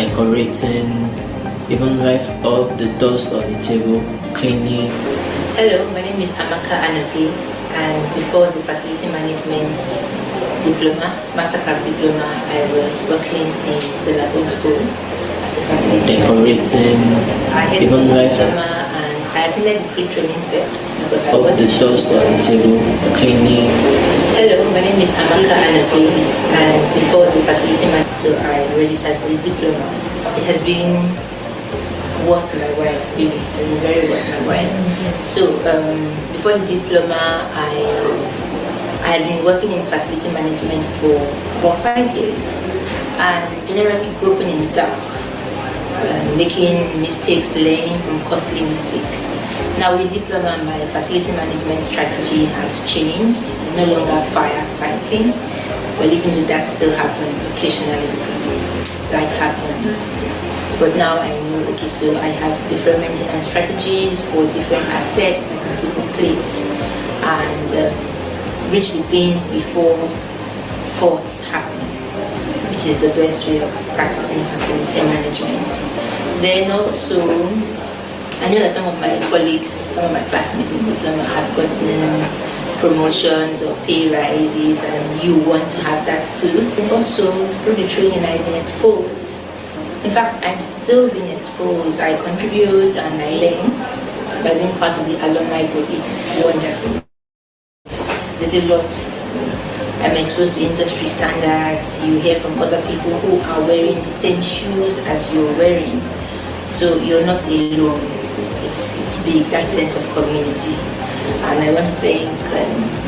decorating, even wipe off the dust on the table, cleaning. Hello, my name is Amaka Anasi, and before the facility management diploma, mastercraft diploma, I was working in the Lagoon School as a facility decorating, I had even wipe diploma, and I attended the free training first because I off the dust on the table, cleaning. Hello, my name is Amaka Anasi, and before the facility management, so I registered for the diploma. It has been worth my while, really, it's been very worth my while. So before the diploma, I had been working in facility management for about 5 years, and generally groping in the dark, making mistakes, learning from costly mistakes. Now with diploma, my facility management strategy has changed. It's no longer firefighting, but even though that still happens occasionally because life happens. But now I know, okay, so I have different maintenance strategies for different assets I can put in place and reach the bins before faults happen, which is the best way of practicing facility management. Then also, I know that some of my colleagues, some of my classmates in diploma have gotten promotions or pay rises, and you want to have that too. And also, through the training, I've been exposed. In fact, I'm still being exposed. I contribute and I learn by being part of the alumni group. It's wonderful. There's a lot. I'm exposed to industry standards. You hear from other people who are wearing the same shoes as you're wearing. So you're not alone. It's big, that sense of community. And I want to thank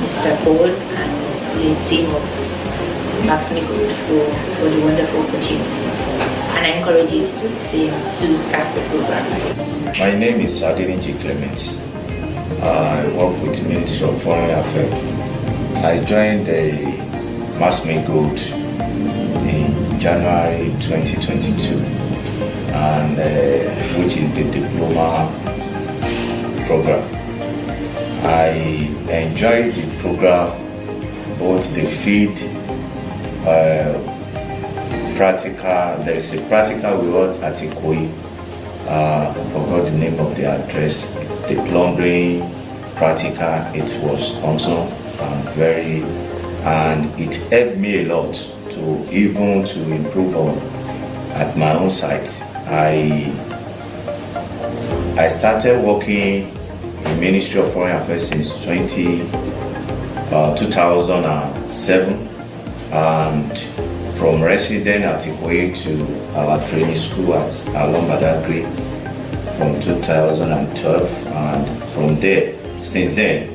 Mr. Paul and the team of Max-Migold for the wonderful opportunity. And I encourage you to do the same to start the program. My name is Adirinji Clements. I work with the Ministry of Foreign Affairs. I joined the Max-Migold in January 2022, and which is the diploma program. I enjoyed the program, both the field, practical. There is a practical we hold at Ikoyi. I forgot the name of the address. The plumbing practical, it was also and it helped me a lot to even to improve on at my own site. I started working in Ministry of Foreign Affairs since 2007, and from resident at Ikoyi to our training school at Alon Badagry from 2012, and from there, since then,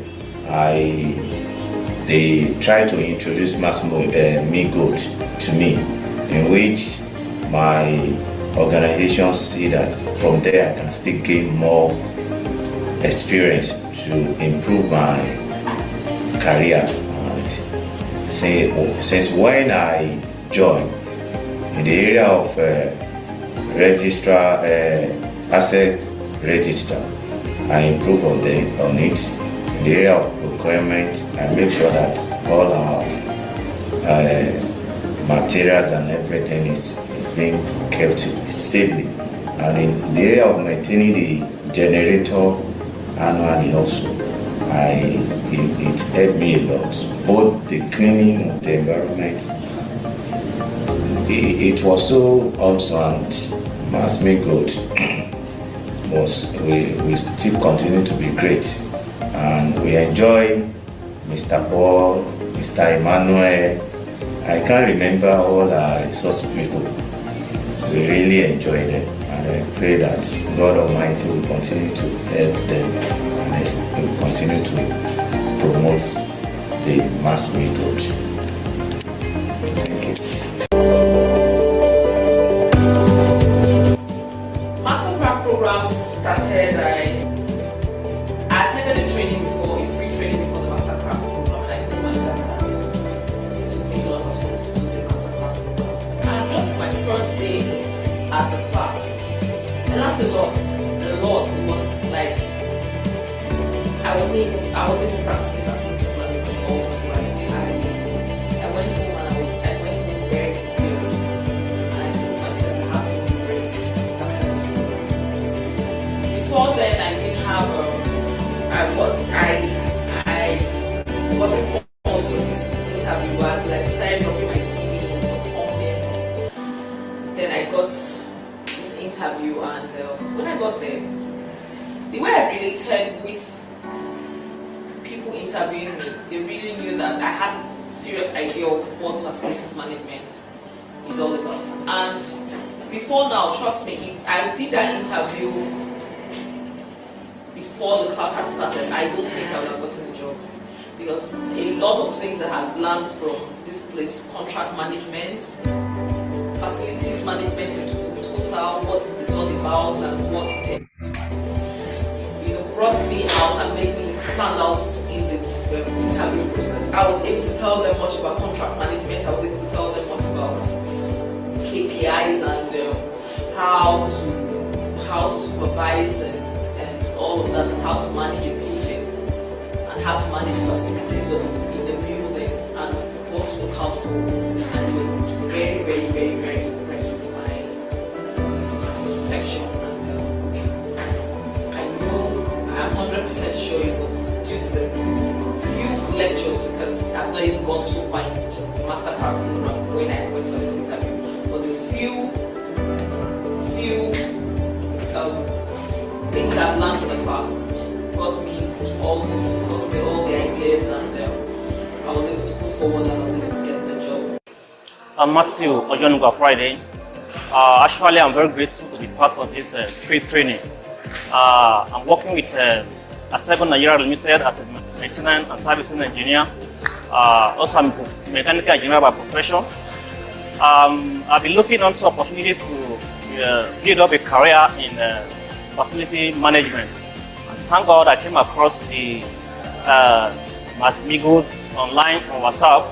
they tried to introduce Max-Migold to me, in which my organization see that from there I can still gain more experience to improve my career. And since when I joined in the area of registrar, asset register, I improve on it. In the area of procurement, I make sure that all our materials and everything is being kept safely. And in the area of maintaining the generator annually also, it helped me a lot. Both the cleaning of the environment, it was so also, and Max-Migold we still continue to be great. And we enjoy Mr. Paul, Mr. Emmanuel. I can't remember all our resource people. We really enjoyed it, and I pray that God Almighty will continue to help them and will continue to promote the Max-Migold. Thank you. Mastercraft program started. I attended a training before, a free training before the Mastercraft program, and I told myself that it would make a lot of sense to do the Mastercraft program. And just my first day at the class, I learned a lot. It was like I wasn't even practicing facilities management all this while. I went home and I went home very fulfilled, and I told myself I have to then I got this interview, and when I got there, the way I related with people interviewing me, they really knew that I had a serious idea of what facilities management is all about. And before now, trust me, if I did that interview before the class had started, I don't think I would have gotten the job, because a lot of things that I had learned from this place, contract management, facilities management in total, what it's all about and what it brought me out and made me stand out in the interview process. I was able to tell them much about contract management. I was able to tell them much about KPIs and how to supervise and all of that, and how to manage a building and how to manage facilities in the building and what to look out for. And they were very, very, very, very impressed with my section. I'm 100% sure it was due to the few lectures, because I've not even gone too far in Mastercraft program when I went for this interview. But the few things I've learned in the class got me all the ideas, and I was able to put forward and I was able to get the job. I'm Matthew Ojonuga Friday. Actually, I'm very grateful to be part of this free training. I'm working with Asegun Nigeria Limited as a maintenance and servicing engineer. Also, I'm a mechanical engineer by profession. I've been looking into opportunity to build up a career in facility management. And thank God I came across the Max-Migold online on WhatsApp,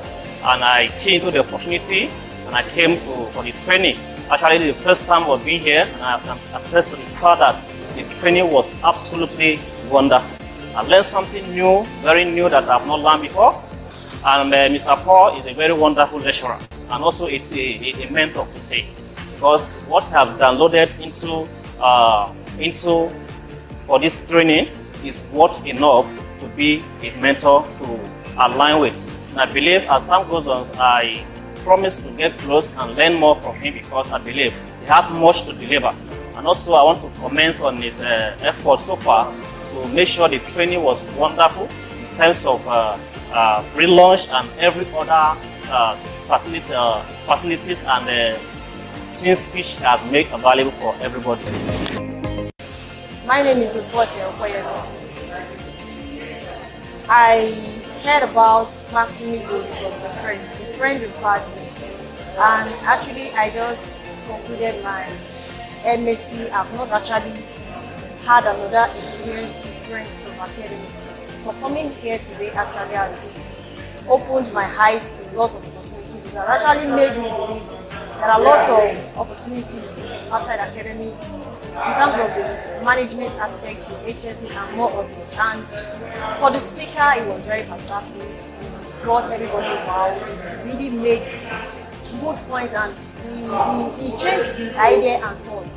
and I came to the opportunity and I came for the training. Actually, the first time of being here, and I can attest to the fact that the training was absolutely wonderful. I learned something new, very new, that I've not learned before. And Mr. Paul is a very wonderful lecturer and also a mentor to say, because what I have downloaded into for this training is worth enough to be a mentor to align with. And I believe as time goes on, I promise to get close and learn more from him, because I believe he has much to deliver. And also I want to comment on his efforts so far to make sure the training was wonderful in terms of free lunch and every other facilities and things which have made available for everybody. My name is Ubote Okoyeno. I heard about Max-Migold from a friend referred me, and actually I just concluded my MSc. I've not actually had another experience different from academics. But coming here today actually has opened my eyes to a lot of opportunities. It has actually made me believe there are lots of opportunities outside academics in terms of the management aspects, the HSC and more of it. And for the speaker, it was very fantastic. He got everybody wow, really made good points, and he changed the idea and thought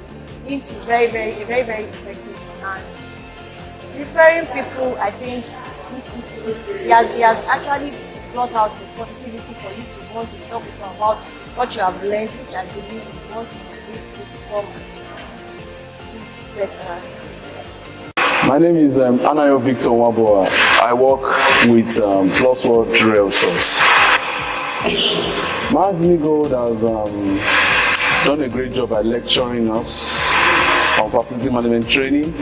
into very effective. And referring people, I think he has actually brought out the positivity for you to want to tell people about what you have learned, which I believe you want to motivate people to come and do better. My name is Anayo Victor Waboa. I work with Plus World Realtors. Max-Migold has done a great job at lecturing us on facility management training,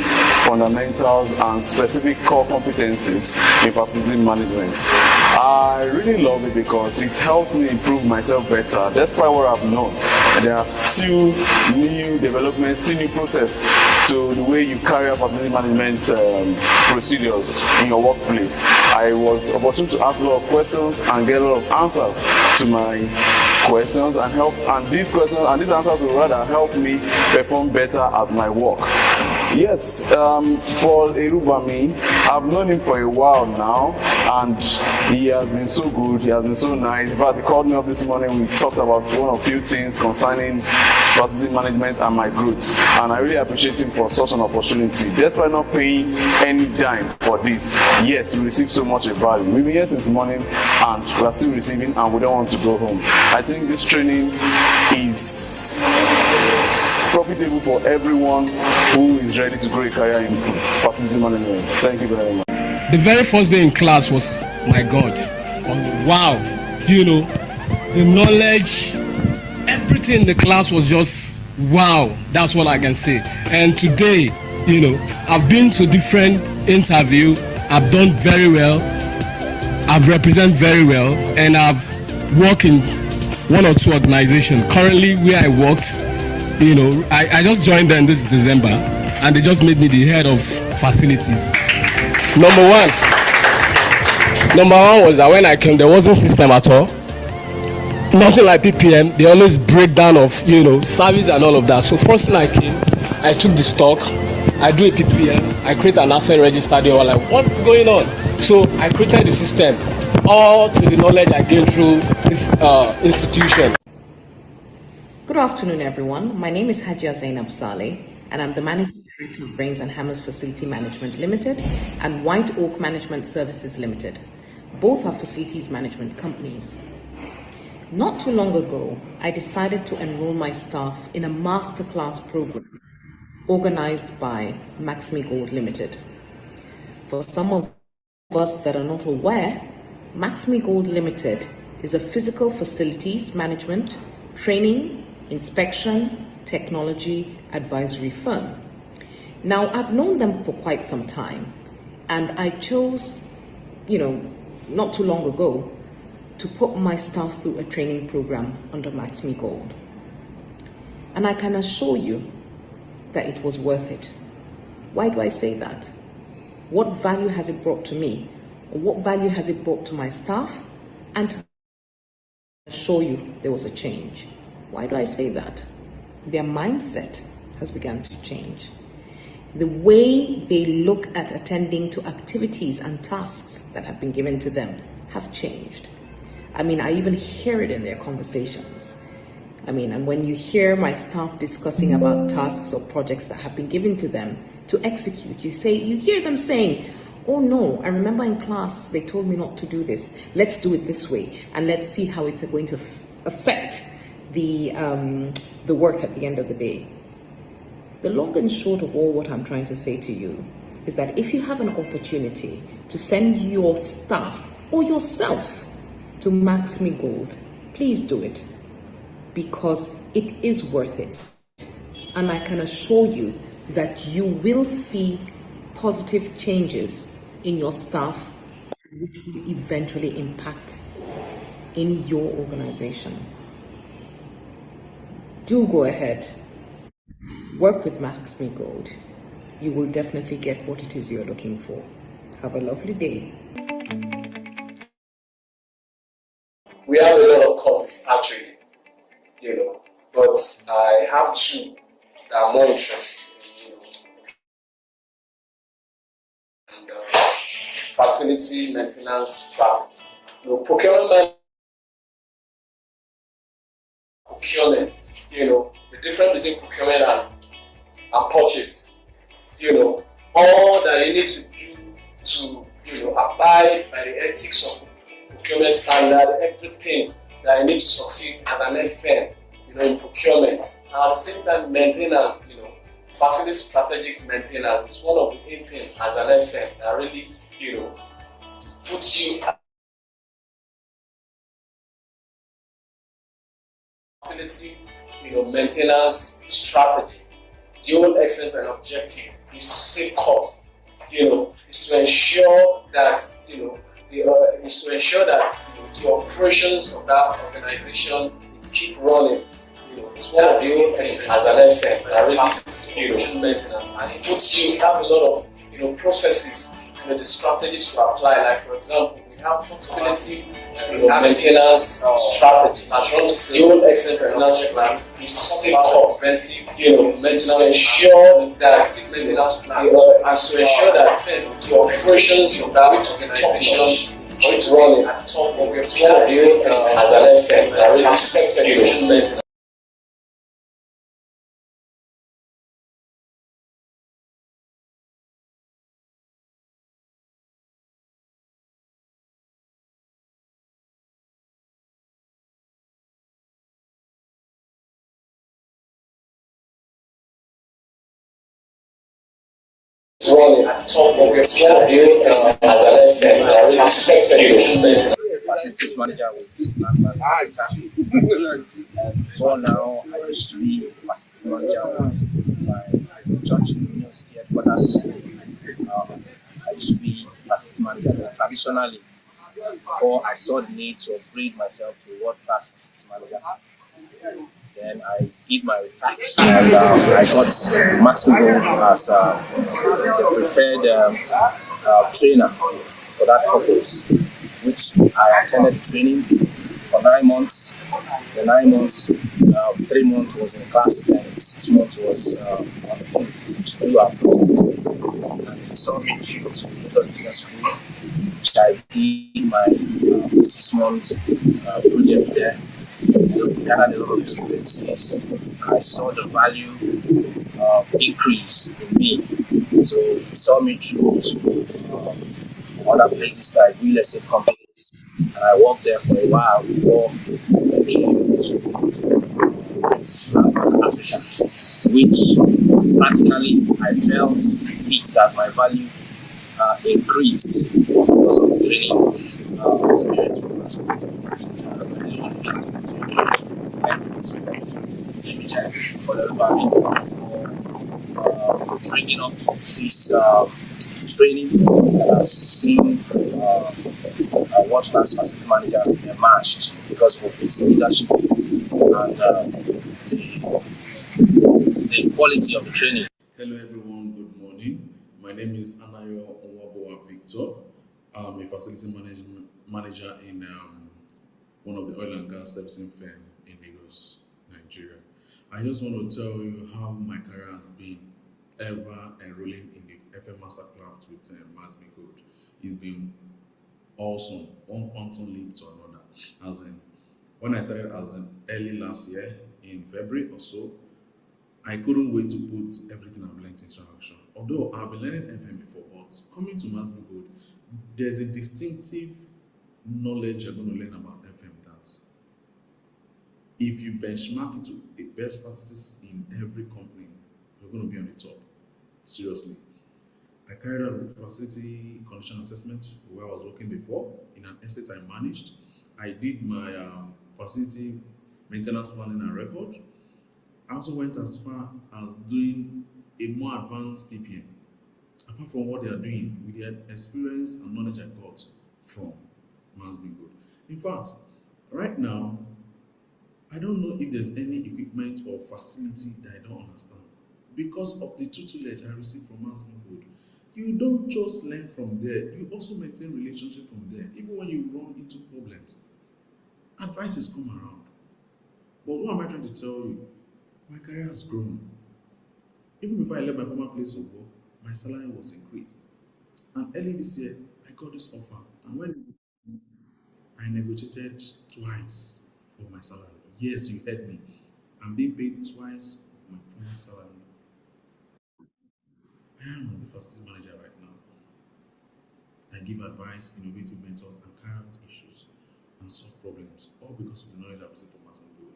fundamentals and specific core competencies in facility management. I really love it because it helped me improve myself better. Despite what I've known, there are still new developments, still new process to the way you carry out facility management procedures in your workplace. I was opportune to ask a lot of questions and get a lot of answers to my questions, and these questions and these answers will rather help me perform better at my work. Yes, Paul Erubami, I've known him for a while now, and he has been so good, he has been so nice. In fact, he called me up this morning, we talked about one or few things concerning facility management and my growth, and I really appreciate him for such an opportunity. Despite not paying any dime for this, yes, we received so much value. We've been here since morning, and we are still receiving, and we don't want to go home. I think this training is profitable for everyone who is ready to grow a career in facility management. Thank you very much. The very first day in class was, my God, wow, you know, the knowledge, everything in the class was just wow. That's what I can say. And today, you know, I've been to different interviews, I've done very well, I've represented very well, and I've worked in one or two organizations. Currently, where I worked, you know, I just joined them this December, and they just made me the head of facilities. Number one was that when I came, there wasn't system at all. Nothing like PPM. They always break down of, you know, service and all of that. So first thing I came, I took the stock, I do a PPM, I create an asset register. They were like, what's going on? So I created the system, all to the knowledge I gained through this institution. Good afternoon, everyone. My name is Hajia Zainab Saleh, and I'm the Managing Director of Brains and Hammers Facility Management Limited and White Oak Management Services Limited. Both are facilities management companies. Not too long ago, I decided to enroll my staff in a masterclass program organized by Max-Migold Limited. For some of us that are not aware, Max-Migold Limited is a physical facilities management, training, inspection, technology advisory firm. Now, I've known them for quite some time, and I chose, you know, not too long ago, to put my staff through a training program under Max-Migold. And I can assure you that it was worth it. Why do I say that? What value has it brought to me? Or what value has it brought to my staff? And to assure you there was a change. Why do I say that? Their mindset has begun to change. The way they look at attending to activities and tasks that have been given to them have changed. I mean, I even hear it in their conversations. I mean, and when you hear my staff discussing about tasks or projects that have been given to them to execute, you hear them saying, oh no, I remember in class they told me not to do this. Let's do it this way, and let's see how it's going to affect the work at the end of the day. The long and short of all what I'm trying to say to you is that if you have an opportunity to send your staff or yourself to Max-Migold, please do it, because it is worth it. And I can assure you that you will see positive changes in your staff, which will eventually impact in your organization. Do go ahead, work with Max-Migold. You will definitely get what it is you're looking for. Have a lovely day. We have a lot of courses actually, you know, but I have two that are more interesting, you know, and facility maintenance strategies. You know, procurement, you know, the difference between procurement and purchase, you know, all that you need to do to, you know, abide by the ethics of procurement standard, everything that you need to succeed as an FM, you know, in procurement. And at the same time, maintenance, you know, facility strategic maintenance is one of the main things as an FM that really, you know, puts you at facility, you know, maintenance strategy. The whole essence and objective is to save costs, you know, is to ensure that, you know, is to ensure that, you know, the operations of that organization keep running. You know, it's one of the whole essence as an FM that really, you know, maintenance, and it puts you have a lot of, you know, processes, you know, the strategies to apply. Like for example, we have facility maintenance strategy. The whole excellence maintenance plan is to save costs, to ensure that the operations of that organization is running at top of your view as an FM. I really respect running at top of your view as an FM. I really respect facilities manager with Africa. And before now, I used to be facility manager with my church university headquarters. I used to be facility manager there. Traditionally, before I saw the need to upgrade myself to a world-class facility manager. Then I did my research and I got Max-Migold as the preferred trainer for that purpose, which I attended the training for 9 months. The 9 months, 3 months was in class and 6 months was on the field to do our project. And he saw me through to Lagos Business School, which I did my 6 month project there. I had a lot of experiences. I saw the value increase in me. So it saw me through to other places like real estate companies. And I worked there for a while before I came to Africa, which practically I felt it that my value increased because of the training experience from last week. For everybody for bringing up this training that has seen world-class facility managers emerged because of his leadership and the quality of the training. Hello everyone, good morning. My name is Anayo Onwaboa Victor. I'm a facility manager in one of the oil and gas servicing firm in Lagos, Nigeria. I just want to tell you how my career has been ever enrolling in the FM Masterclass with Max-Migold. It's been awesome, one quantum leap to another. As in, when I started as in early last year, in February or so, I couldn't wait to put everything I've learned into action. Although I've been learning FM before, but coming to Max-Migold, there's a distinctive knowledge you're going to learn about FM that if you benchmark it to the best practices in every company, you're going to be on the top. Seriously. I carried out a facility condition assessment for where I was working before in an estate I managed. I did my facility maintenance planning and record. I also went as far as doing a more advanced PPM. Apart from what they are doing, with the experience and knowledge I got from Max-Migold. In fact, right now, I don't know if there's any equipment or facility that I don't understand. Because of the tutelage I received from Max-Migold, you don't just learn from there, you also maintain relationship from there. Even when you run into problems, advices come around. But what am I trying to tell you? My career has grown. Even before I left my former place of work, my salary was increased. And early this year, I got this offer. And when I negotiated twice of my salary. Yes, you heard me. I'm being paid twice of my former salary. I am the facility manager right now. I give advice, innovative mentors, and carry out issues and solve problems, all because of the knowledge I received from Max-Migold.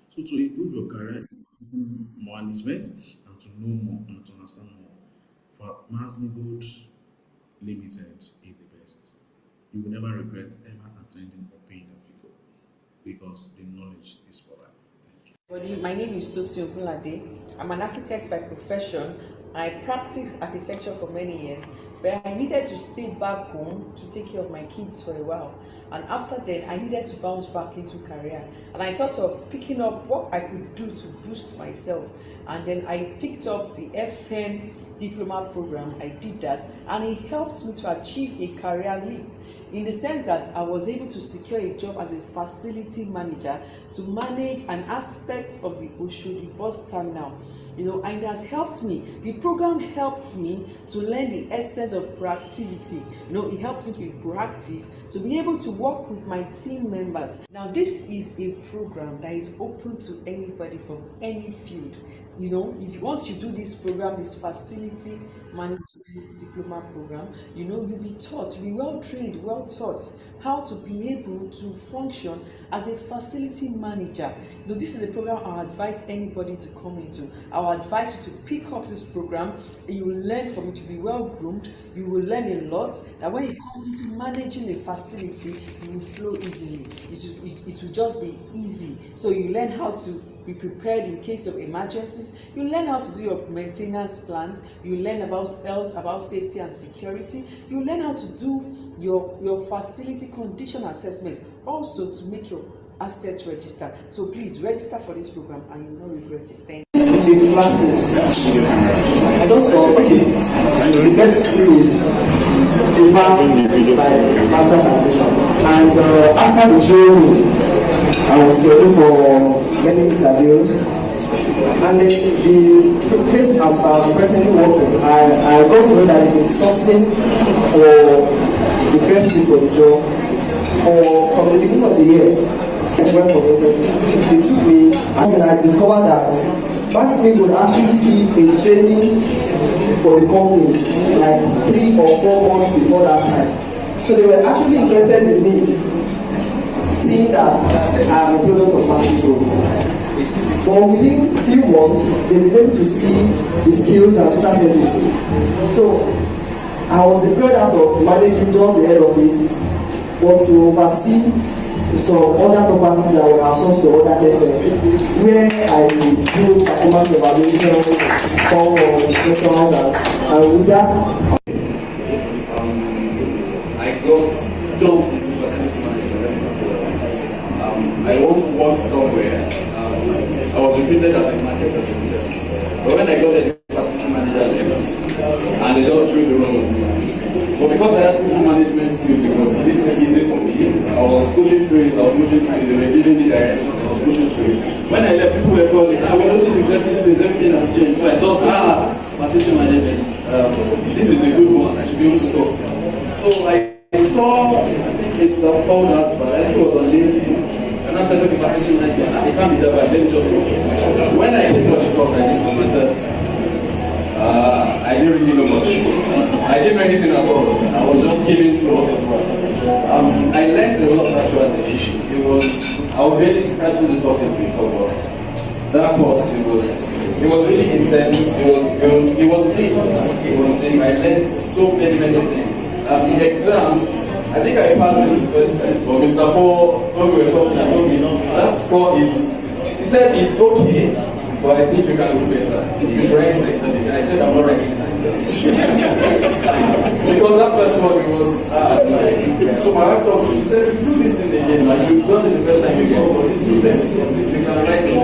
So to improve your career, management, and to know more and to understand more, Max-Migold Limited is the best. You will never regret ever attending or paying that figure because the knowledge is for life. Thank you. My name is Tosi Ogunlade. I'm an architect by profession. I practiced architecture for many years, but I needed to stay back home to take care of my kids for a while. And after that, I needed to bounce back into career. And I thought of picking up what I could do to boost myself. and then I picked up the FM diploma program. I did that, and it helped me to achieve a career leap, in the sense that I was able to secure a job as a facility manager to manage an aspect of the Oshodi bus terminal. And it has helped me. The program helped me to learn the essence of proactivity. It helps me to be proactive, to be able to work with my team members. Now, this is a program that is open to anybody from any field. Once you do this program, this facility management diploma program, you'll be taught, you'll be well trained, well taught how to be able to function as a facility manager. This is a program I advise anybody to come into. I will advise you to pick up this program, and you will learn from it. To be well groomed, you will learn a lot, that when you come into managing a facility, you will flow easily. It will just be easy. So you learn how to be prepared in case of emergencies. You learn how to do your maintenance plans. You learn about health, about safety and security. You learn how to do your facility condition assessments, also to make your assets register. So please register for this program and you will not regret it. Thank you. The classes, I just thought, okay, the best thing is to have my master's ambition. And after the training, I was scheduled for many interviews. And then the place I'm presently working, I got to know that it's sourcing for the best people for the job. From the beginning of the year, I went for interview. They took me, and I discovered that Max-Migold actually did a training for the company like 3 or 4 months before that time. So they were actually interested in me, seeing that I'm a product of Max-Migold. But within a few months, they were able to see the skills and strategies. So I was deployed out of managing just the head office, but to oversee some other properties that were outsourced to other persons, where I do performance evaluation, form of inspections, and with that, I got jumped into facility management. I once worked somewhere. I was recruited as a market assistant. But when I got there, the facility manager left, and they just threw the role on me. But because I had good management skills, it was a little easy for me. I was pushing through it, they were giving me direction, I was pushing through it. When I left, people were calling, we noticed we left this place, everything has changed. So I thought, facility management, this is a good one, I should be able to talk. So I saw Mr. Paul but I think it was on LinkedIn. And I said, okay, facility manager, it can't be that bad, let me just go. When I came for the course, I discovered that I didn't really know much. I didn't know anything at all. I was just skimming through all this work. I learned a lot actually. I was really scratching the surface before, but that course, it was really intense. It was deep. I learned so many things. The exam, I think I passed it the first time, but Mr. Paul, when we were talking, he told me, that score is, he said it's okay, but I think you can do better. You should write this exam. I said I'm not writing this exam. Because that first one, it was hard. So my wife told me, she said, if you do this thing again, like you've done it the first time, you go for it, you learn something, you can write it.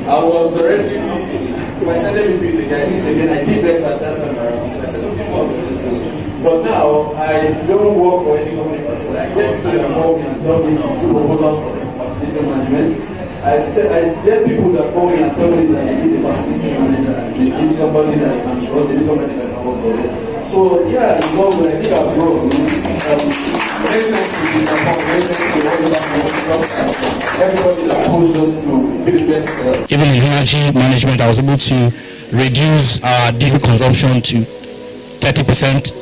I was already, when I said let me do it again, I did better at that time around. So I said, okay, well, this is good. But now, I don't work for any company first, but I get people that call me and tell me to do proposals for facility management. I get people that call me and tell me that they need a facility manager, they need somebody that they can trust, they need somebody that can work for it. So, yeah, it's all good. I think I've grown. Very nice to be supported, very nice to all that everybody that pushed us to be the best. Even in energy management, I was able to reduce diesel consumption to 30%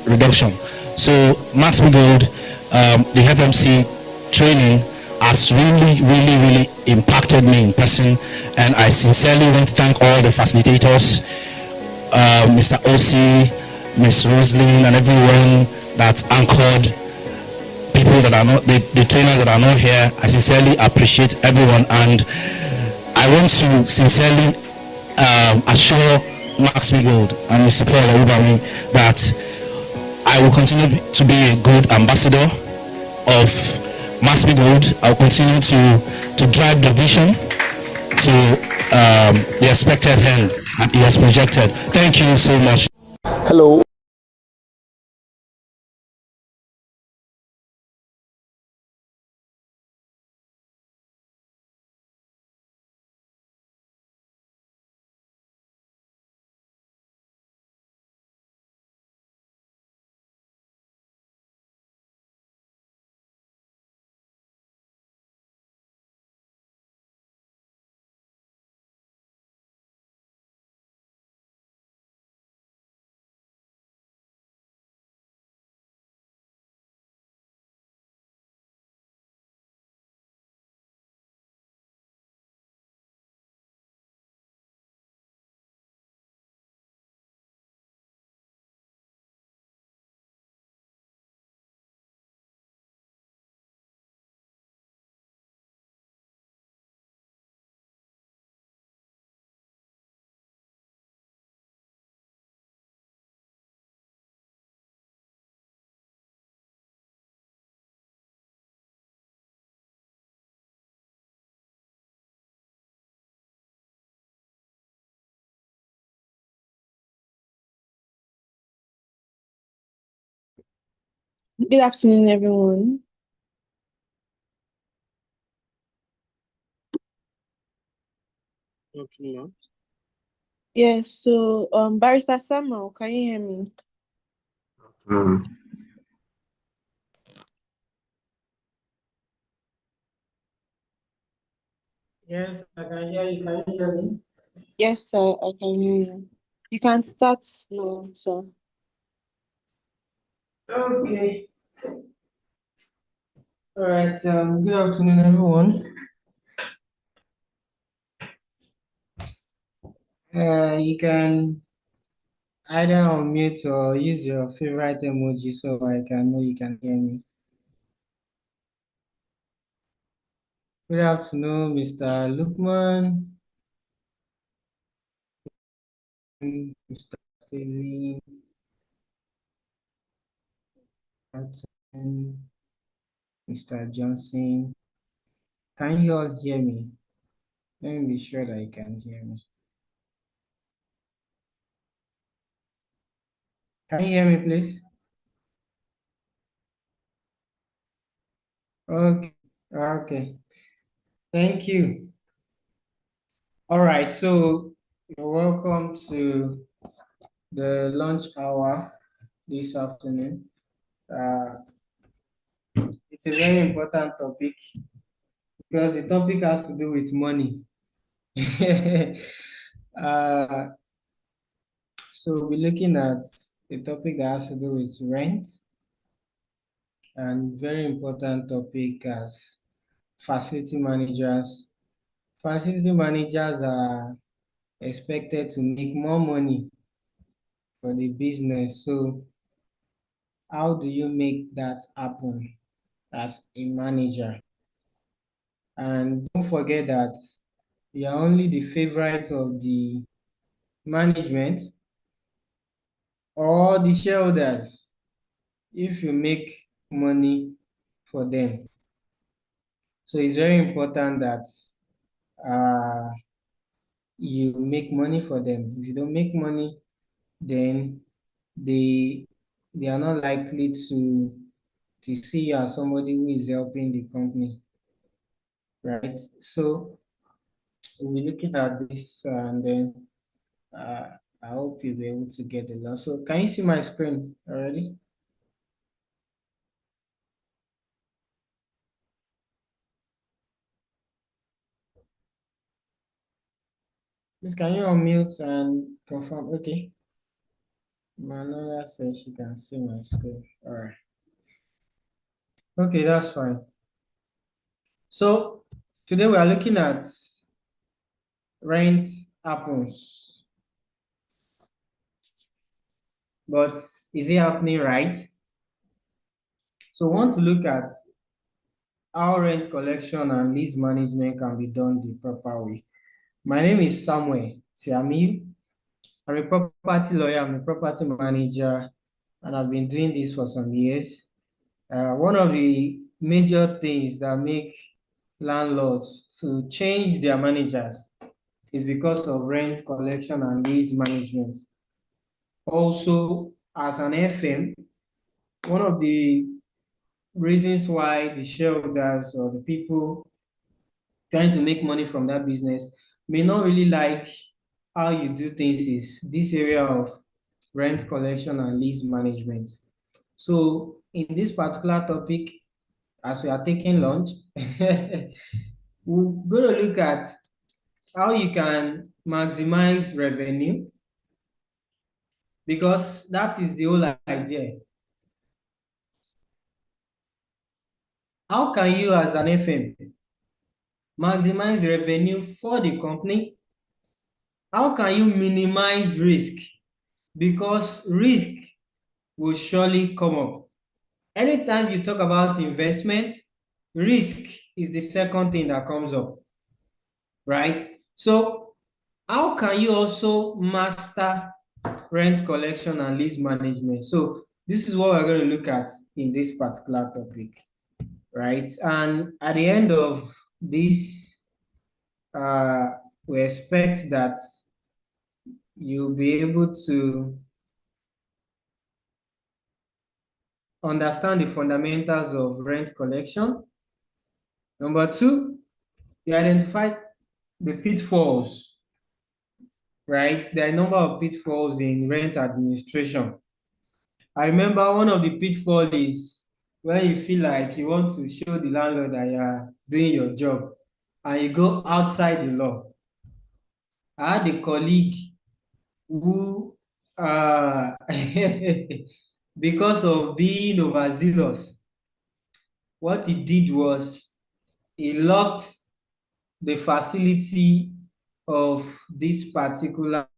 reduction. So Max-Migold, the FMC training has really impacted me in person, and I sincerely want to thank all the facilitators, Mr. OC, Ms. Roslyn, and everyone that's anchored, people that are not, the trainers that are not here. I sincerely appreciate everyone, and I want to sincerely assure Max-Migold and Mr. Paul Owubami that I will continue to be a good ambassador of Max-Migold. I will continue to drive the vision to the expected end he has projected. Thank you so much. Hello. Good afternoon, everyone. Yes, so Barrister Samuel, can you hear me? Yes, I can hear you. Can you hear me? Yes, sir, I can hear you. You can start now, sir. Okay. All right. Good afternoon, everyone. You can either unmute or use your favorite emoji so I can know you can hear me. Good afternoon, Mr. Lukman, Mr. Celine, Mr. Johnson. Can you all hear me? Let me be sure that you can hear me. Can you hear me, please? Okay. Okay. Thank you. All right. So you're welcome to the lunch hour this afternoon. It's a very important topic because the topic has to do with money. uh, so we're looking at a topic that has to do with rent and very important topic as facility managers. Facility managers are expected to make more money for the business. So how do you make that happen as a manager? And don't forget that you are only the favorite of the management or the shareholders if you make money for them. So it's very important that uh, you make money for them. If you don't make money, then they they are not likely to see you as somebody who is helping the company, right? So we'll be looking at this and then uh, I hope you'll be able to get the law. So can you see my screen already? Please can you unmute and confirm? Okay. Manuela says she can see my screen. All right. Okay, that's fine. So today we are looking at rent happens. But is it happening right? So we want to look at how rent collection and lease management can be done the proper way. My name is Samuel Tiamiu. I'm a property lawyer, I'm a property manager, and I've been doing this for some years. One of the major things that make landlords to change their managers is because of rent collection and lease management. Also, as an FM, one of the reasons why the shareholders or the people trying to make money from that business may not really like how you do things is this area of rent collection and lease management. So in this particular topic, as we are taking lunch, we're going to look at how you can maximize revenue, because that is the whole idea. How can you as an FM maximize revenue for the company? How can you minimize risk? Because risk will surely come up. Anytime you talk about investment, risk is the second thing that comes up, right? So how can you also master rent collection and lease management? So this is what we're going to look at in this particular topic, right? And at the end of this, we expect that you'll be able to understand the fundamentals of rent collection. Number two, you identify the pitfalls, right? There are a number of pitfalls in rent administration. I remember one of the pitfalls is when you feel like you want to show the landlord that you are doing your job and you go outside the law. I had a colleague who, because of being overzealous, what he did was he locked the facility of this particular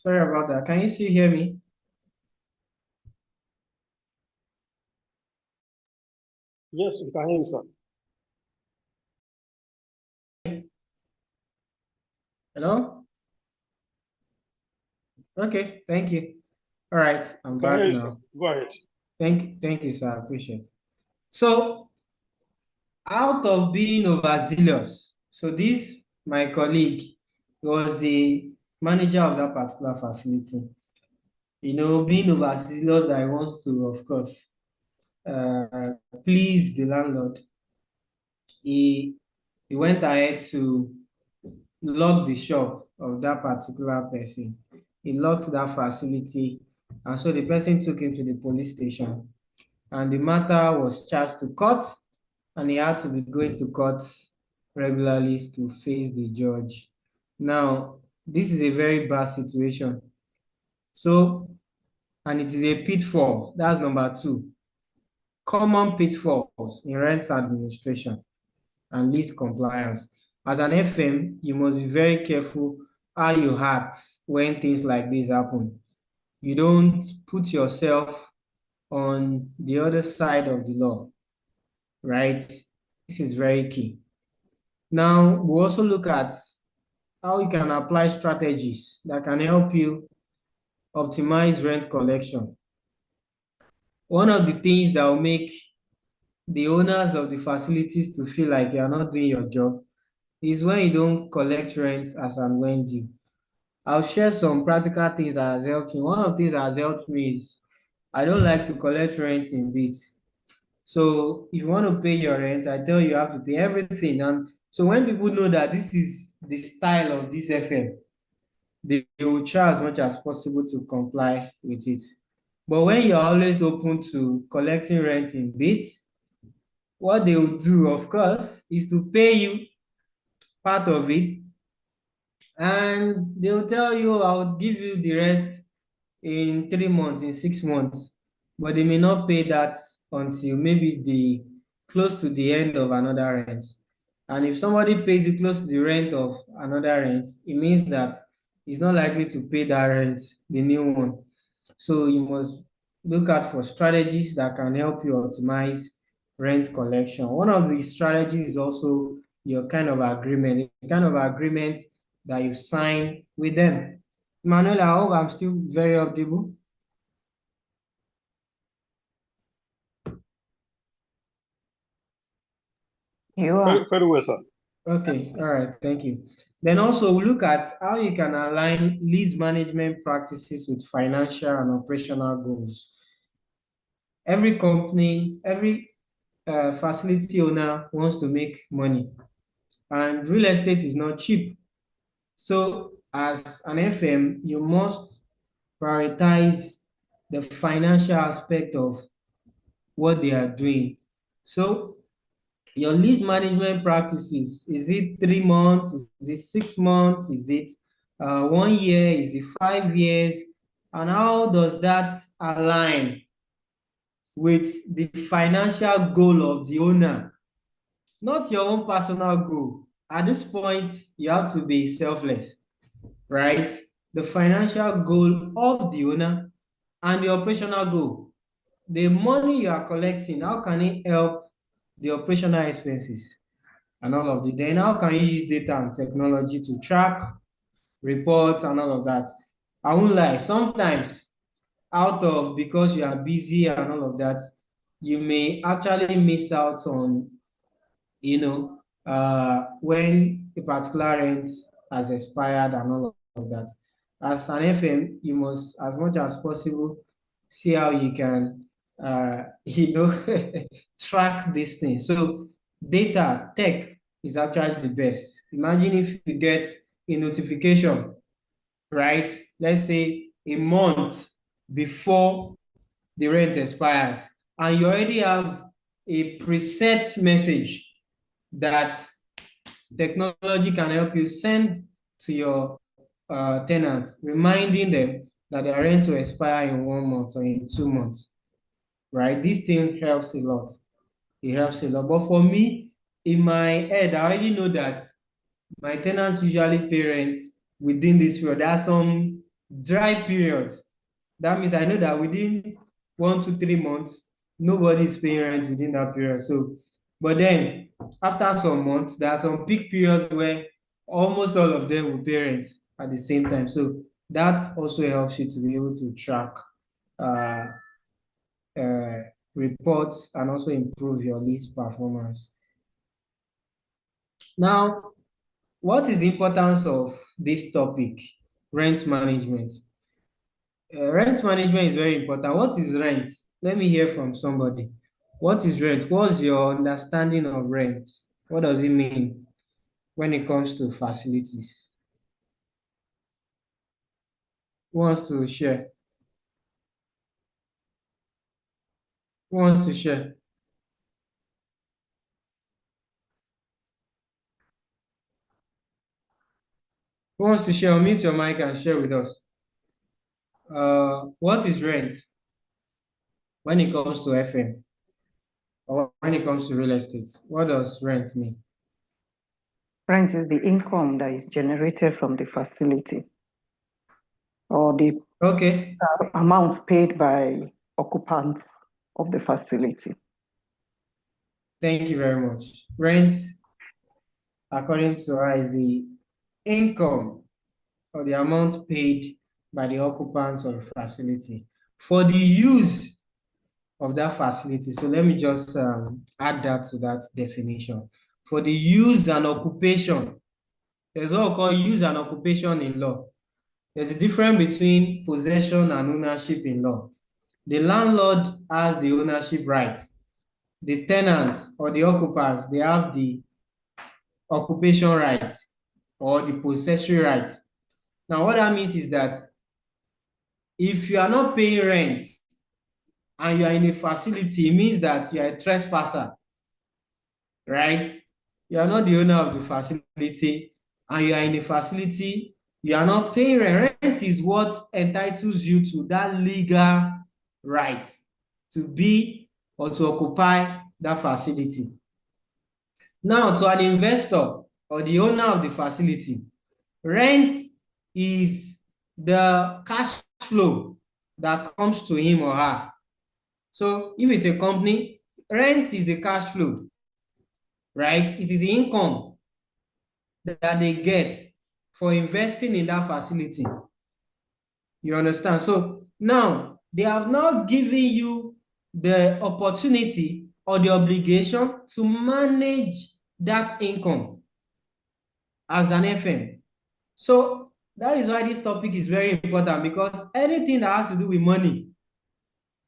sorry about that. Can you still hear me? Yes, we can hear you, sir. Hello? Okay, thank you. All right, I'm Can hear back you, sir. now. Go ahead. Thank you, sir. I appreciate it. So, out of being overzealous, so this, my colleague, was the manager of that particular facility. You know, being overzealous that he wants to, of course, please the landlord. He went ahead to lock the shop of that particular person. He locked that facility, and so the person took him to the police station, and the matter was charged to court, and he had to be going to court regularly to face the judge. Now, this is a very bad situation. So, and it is a pitfall. That's number two. Common pitfalls in rent administration and lease compliance. As an FM, you must be very careful how you act when things like this happen. You don't put yourself on the other side of the law, right? This is very key. Now, we also look at how you can apply strategies that can help you optimize rent collection. One of the things that will make the owners of the facilities to feel like you are not doing your job is when you don't collect rent as and when due. I'll share some practical things that has helped me. One of the things that has helped me is I don't like to collect rent in bits. So if you want to pay your rent, I tell you have to pay everything. And so when people know that this is the style of this FM, they will try as much as possible to comply with it. But when you're always open to collecting rent in bits, what they will do, of course, is to pay you part of it, and they'll tell you, I'll give you the rest in 3 months, in 6 months, but they may not pay that until maybe the close to the end of another rent. And if somebody pays you close to the rent of another rent, it means that he's not likely to pay that rent, the new one. So you must look out for strategies that can help you optimize rent collection. One of the strategies is also your kind of agreement, the kind of agreement that you sign with them. Manuel, I hope I'm still very audible. You are. Very well, sir. Okay, all right, thank you. Then also look at how you can align lease management practices with financial and operational goals. Every company, every facility owner wants to make money, and real estate is not cheap. So as an FM, you must prioritize the financial aspect of what they are doing. So your lease management practices, is it 3 months? Is it 6 months? Is it 1 year? Is it 5 years? And how does that align with the financial goal of the owner? Not your own personal goal. At this point, you have to be selfless, right? The financial goal of the owner and the operational goal. The money you are collecting, how can it help the operational expenses and all of the, then how can you use data and technology to track, report, and all of that? I won't lie, sometimes out of because you are busy and all of that, you may actually miss out on, when a particular rent has expired and all of that. As an FM, you must, as much as possible, see how you can, track this thing. So data, tech is actually the best. Imagine if you get a notification, right? Let's say a month before the rent expires, and you already have a preset message that technology can help you send to your tenants, reminding them that their rent will expire in 1 month or in 2 months, right? This thing helps a lot. It helps a lot. But for me, in my head, I already know that my tenants usually pay rent within this period. There are some dry periods. That means I know that within 1 to 3 months, nobody is paying rent within that period. So, but then after some months, there are some peak periods where almost all of them will pay rent at the same time. So that also helps you to be able to track uh, uh, reports and also improve your lease performance. Now, what is the importance of this topic, rent management? Rent management is very important. What is rent? Let me hear from somebody. What is rent? What's your understanding of rent? What does it mean when it comes to facilities? Who wants to share? Who wants to share? Who wants to share? Unmute your mic and share with us. What is rent when it comes to FM or when it comes to real estate? What does rent mean? Rent is the income that is generated from the facility or the amount paid by occupants of the facility. Thank you very much. Rent, according to her, is the income or the amount paid by the occupants of the facility for the use of that facility. So let me just add that to that definition. For the use and occupation, there's what we call use and occupation in law. There's a difference between possession and ownership in law. The landlord has the ownership rights. The tenants or the occupants, they have the occupation rights or the possessory rights. Now, what that means is that if you are not paying rent and you are in a facility, it means that you are a trespasser, right? You are not the owner of the facility and you are in a facility, you are not paying rent. Rent is what entitles you to that legal right to be or to occupy that facility. Now, to an investor or the owner of the facility, rent is the cash flow that comes to him or her. So if it's a company, rent is the cash flow, right? It is the income that they get for investing in that facility. You understand? So now they have now given you the opportunity or the obligation to manage that income as an FM. So that is why this topic is very important, because anything that has to do with money,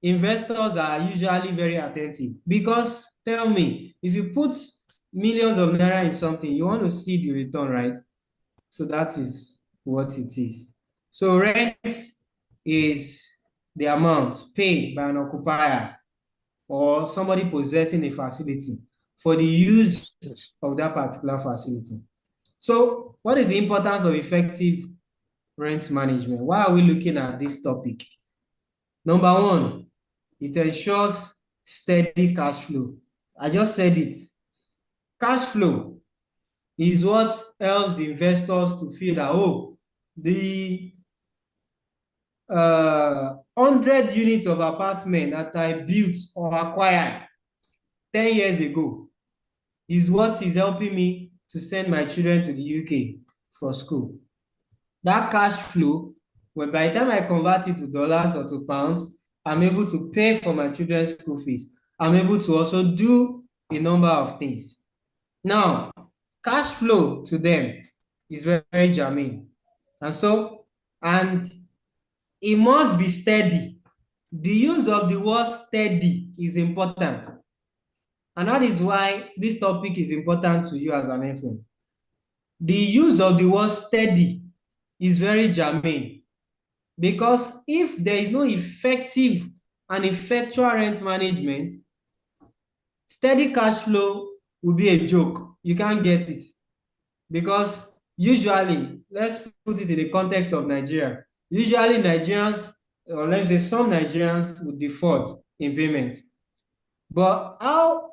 investors are usually very attentive. Because tell me, if you put millions of naira in something, you want to see the return, right? So that is what it is. So rent is the amount paid by an occupier or somebody possessing a facility for the use of that particular facility. So what is the importance of effective rent management? Why are we looking at this topic? Number one, it ensures steady cash flow. I just said it. Cash flow is what helps investors to feel that, oh, the 100 units of apartment that I built or acquired 10 years ago is what is helping me to send my children to the UK for school. That cash flow, when by the time I convert it to dollars or to pounds, I'm able to pay for my children's school fees. I'm able to also do a number of things. Now, cash flow to them is very, very germane. And it must be steady. The use of the word steady is important. And that is why this topic is important to you as an FM. The use of the word steady is very germane, because if there is no effective and effectual rent management, steady cash flow will be a joke. You can't get it. Because usually, let's put it in the context of Nigeria, usually Nigerians, or let's say some Nigerians, would default in payment. But how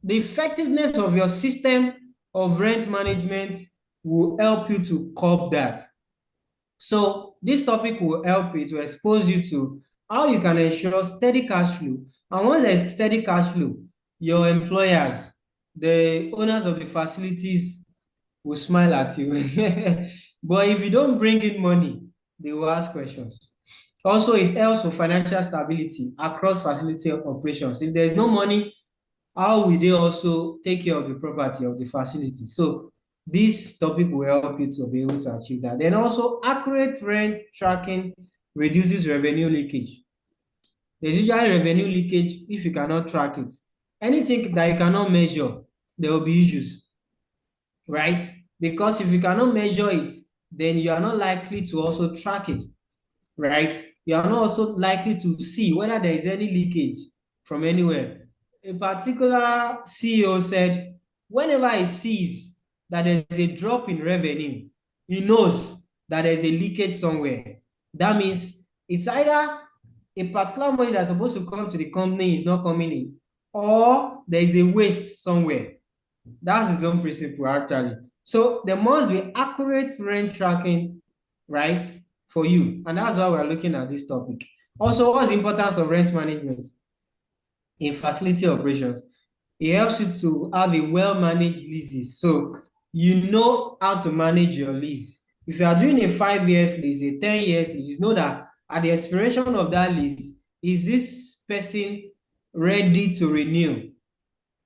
the effectiveness of your system of rent management will help you to curb that. So this topic will help you to expose you to how you can ensure steady cash flow. And once there is steady cash flow, your employers, the owners of the facilities, will smile at you. But if you don't bring in money, they will ask questions. Also, it helps for financial stability across facility operations. If there is no money, how will they also take care of the property of the facility? So this topic will help you to be able to achieve that. Then also, accurate rent tracking reduces revenue leakage. There's usually revenue leakage if you cannot track it. Anything that you cannot measure, there will be issues, right? Because if you cannot measure it, then you are not likely to also track it, right? You are not also likely to see whether there is any leakage from anywhere. A particular CEO said, whenever he sees that there's a drop in revenue, he knows that there's a leakage somewhere. That means it's either a particular money that's supposed to come to the company is not coming in, or there is a waste somewhere. That's his own principle, actually. So there must be accurate rent tracking, right, for you. And that's why we're looking at this topic. Also, what's the importance of rent management in facility operations? It helps you to have a well-managed leases. So you know how to manage your lease. If you are doing a 5 years lease, a 10 years lease, you know that at the expiration of that lease, is this person ready to renew,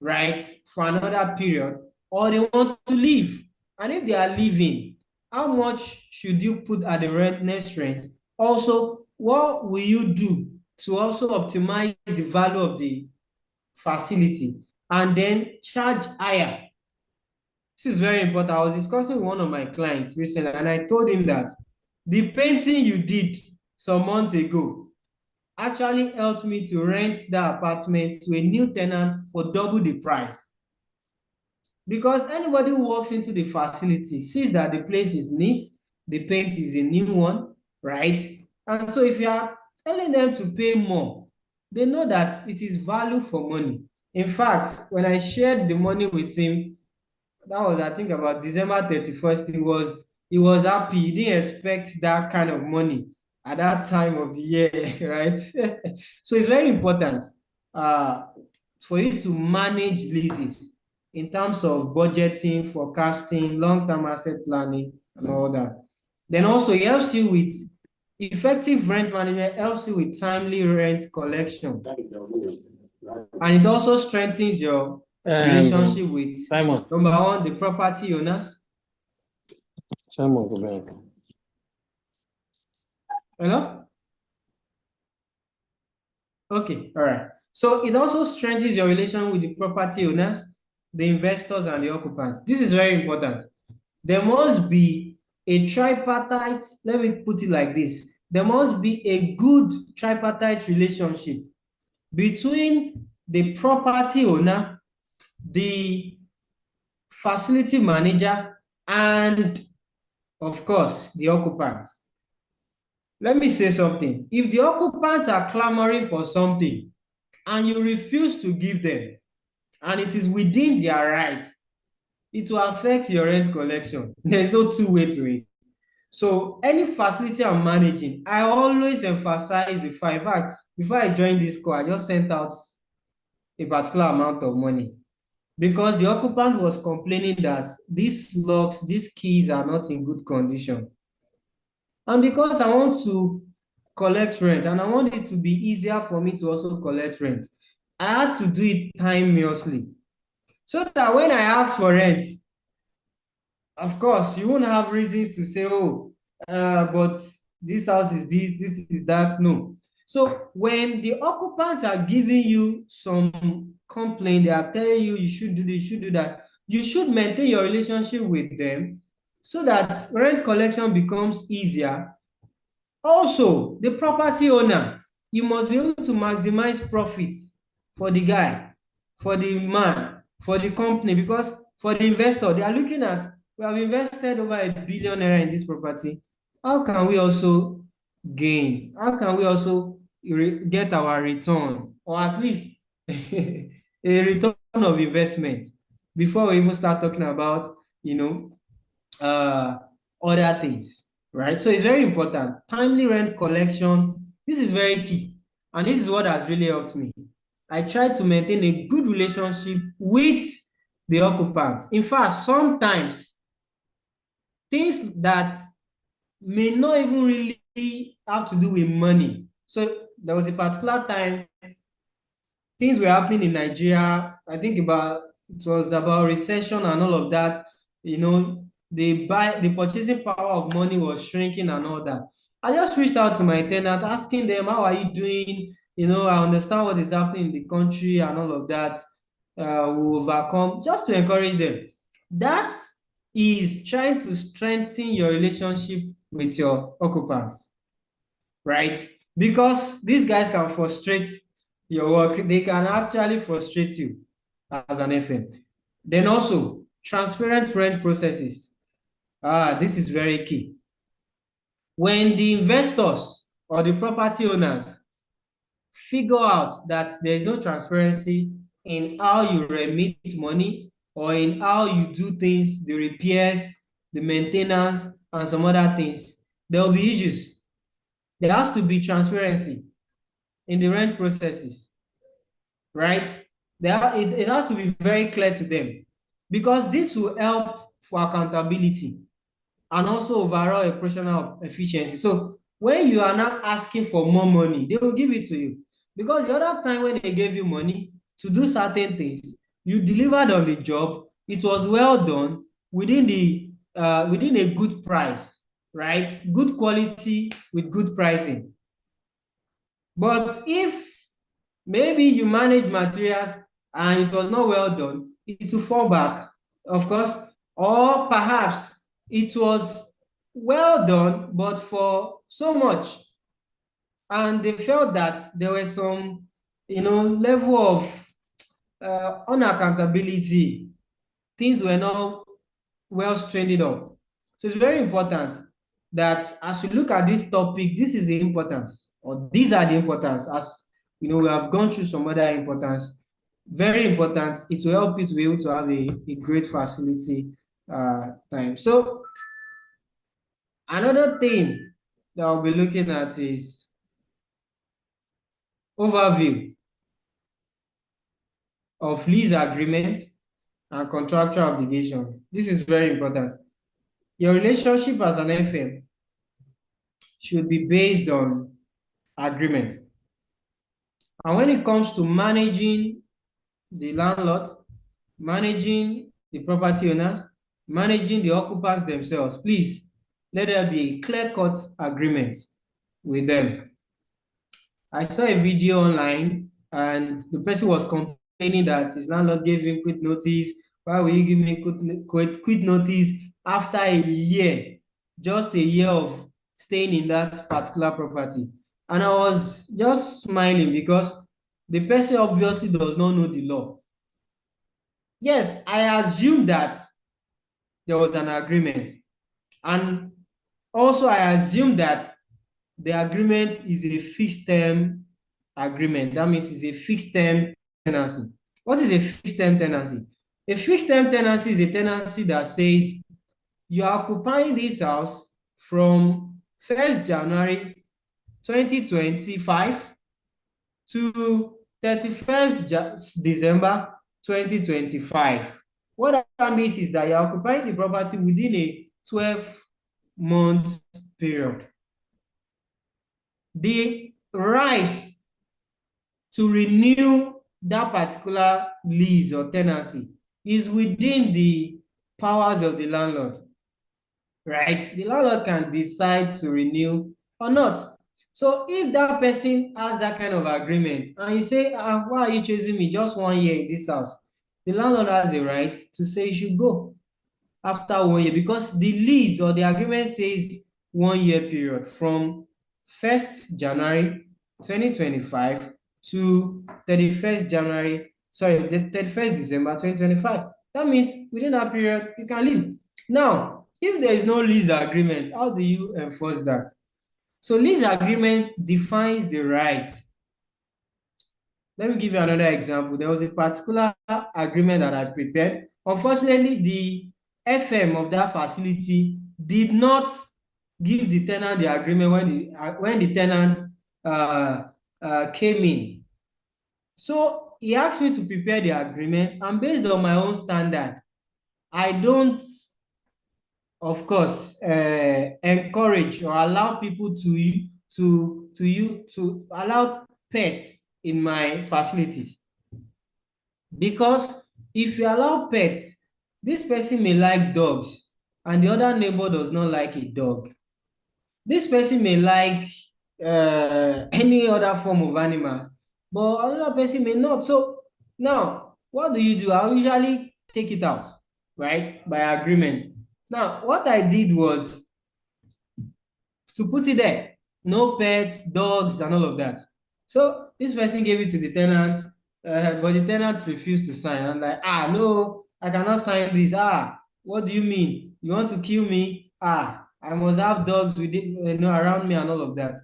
right, for another period, or they want to leave? And if they are leaving, how much should you put at the next rent? Also, what will you do to also optimize the value of the facility and then charge higher? This is very important. I was discussing with one of my clients recently, and I told him that the painting you did some months ago actually helped me to rent that apartment to a new tenant for double the price. Because anybody who walks into the facility sees that the place is neat, the paint is a new one, right? And so if you are telling them to pay more, they know that it is value for money. In fact, when I shared the money with him, that was, I think, about December 31st, he was happy. He didn't expect that kind of money at that time of the year, right? So it's very important for you to manage leases in terms of budgeting, forecasting, long-term asset planning, and all that. Then also it helps you with effective rent management, helps you with timely rent collection. And it also strengthens your relationship with Simon. number one, the property owners. Simon, go back. Hello? Okay, all right. So it also strengthens your relation with the property owners, the investors, and the occupants. This is very important. There must be a tripartite, let me put it like this. There must be a good tripartite relationship between the property owner, the facility manager, and of course, the occupants. Let me say something. If the occupants are clamoring for something and you refuse to give them, and it is within their right, it will affect your rent collection. There's no two way to it. So any facility I'm managing, I always emphasize the fact. In fact, before I joined this call, I just sent out a particular amount of money because the occupant was complaining that these locks, these keys are not in good condition. And because I want to collect rent and I want it to be easier for me to also collect rent, I had to do it timeously. So that when I ask for rent, of course, you won't have reasons to say, oh, but this house is this is that. No. So when the occupants are giving you some complaint, they are telling you you should do this, you should do that, you should maintain your relationship with them so that rent collection becomes easier. Also, the property owner, you must be able to maximize profits for the guy, for the man, for the company, because for the investor, they are looking at, we have invested over $1 billion in this property. How can we also gain? How can we also get our return, or at least a return of investment before we even start talking about, other things, right? So it's very important. Timely rent collection, this is very key. And this is what has really helped me. I try to maintain a good relationship with the occupants. In fact, sometimes things that may not even really have to do with money. So there was a particular time things were happening in Nigeria. I think it was about recession and all of that. The purchasing power of money was shrinking and all that. I just reached out to my tenant, asking them, how are you doing? I understand what is happening in the country and all of that. We overcome, just to encourage them. That is trying to strengthen your relationship with your occupants, right? Because these guys can frustrate your work. They can actually frustrate you as an FM. Then also, transparent rent processes. This is very key. When the investors or the property owners figure out that there is no transparency in how you remit money or in how you do things, the repairs, the maintenance, and some other things, there will be issues. There has to be transparency in the rent processes, right? It has to be very clear to them because this will help for accountability and also overall operational efficiency. So when you are not asking for more money, they will give it to you. Because the other time when they gave you money to do certain things, you delivered on the job, it was well done within a good price, right? Good quality with good pricing. But if maybe you manage materials and it was not well done, it will fall back, of course. Or perhaps it was well done, but for so much. And they felt that there was some, level of unaccountability. Things were not well straightened up. So it's very important that as we look at this topic, this is the importance, or these are the importance. As we have gone through some other importance. Very important. It will help you to be able to have a great facility time. So another thing that I'll be looking at is overview. of lease agreement and contractual obligation. This is very important. Your relationship as an FM should be based on agreement. And when it comes to managing the landlord, managing the property owners, managing the occupants themselves, please let there be a clear-cut agreement with them. I saw a video online and the person was complaining that his landlord gave him quit notice. Why will you give me quit notice after a year? Just a year of staying in that particular property. And I was just smiling because the person obviously does not know the law. Yes, I assume that there was an agreement. And also I assume that the agreement is a fixed term agreement. That means it's a fixed term tenancy. What is a fixed term tenancy? A fixed term tenancy is a tenancy that says you are occupying this house from 1st January 2025 to 31st December 2025. What that means is that you're occupying the property within a 12-month period. The right to renew that particular lease or tenancy is within the powers of the landlord, right? The landlord can decide to renew or not. So if that person has that kind of agreement and you say, why are you chasing me just 1 year in this house? The landlord has the right to say you should go after 1 year because the lease or the agreement says 1 year period from 1st January 2025 to 31st December 2025. That means within that period, you can leave. Now, if there is no lease agreement, how do you enforce that? So lease agreement defines the rights. Let me give you another example. There was a particular agreement that I prepared. Unfortunately, the FM of that facility did not give the tenant the agreement when the tenant came in. So he asked me to prepare the agreement, and based on my own standard, I don't, of course, encourage or allow people to allow pets in my facilities. Because if you allow pets, this person may like dogs and the other neighbor does not like a dog. This person may like any other form of animal, but another person may not. So now, what do? I usually take it out, right, by agreement. Now, what I did was to put it there, no pets, dogs, and all of that. So this person gave it to the tenant, but the tenant refused to sign. I'm like, no, I cannot sign this. What do you mean? You want to kill me? I must have dogs with it, around me and all of that.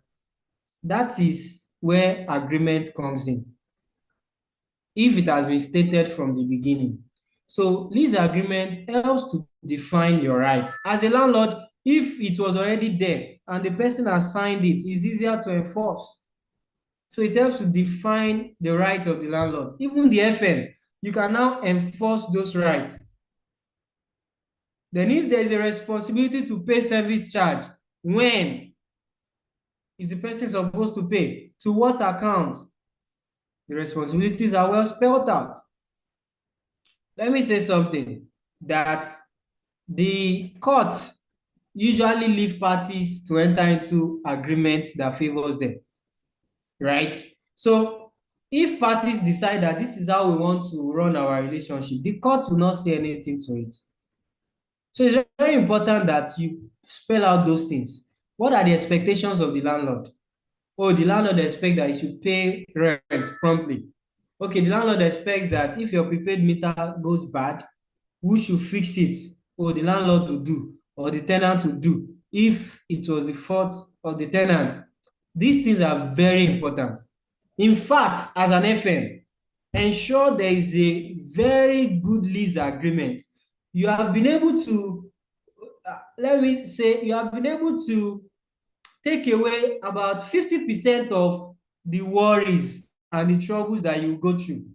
That is where agreement comes in, if it has been stated from the beginning. So lease agreement helps to define your rights. As a landlord, if it was already there and the person has signed it, it's easier to enforce. So it helps to define the rights of the landlord. Even the FM, you can now enforce those rights. Then if there is a responsibility to pay service charge, when is the person supposed to pay? To what account? The responsibilities are well spelled out. Let me say something, that the courts usually leave parties to enter into agreements that favors them, right? So if parties decide that this is how we want to run our relationship, the court will not say anything to it. So it's very important that you spell out those things. What are the expectations of the landlord? Oh, the landlord expects that you should pay rent promptly. Okay, the landlord expects that if your prepaid meter goes bad, who should fix it? Or the landlord will do, or the tenant will do, if it was the fault of the tenant. These things are very important. In fact, as an FM, ensure there is a very good lease agreement. You have been able to, let me say, you have been able to take away about 50% of the worries and the troubles that you go through.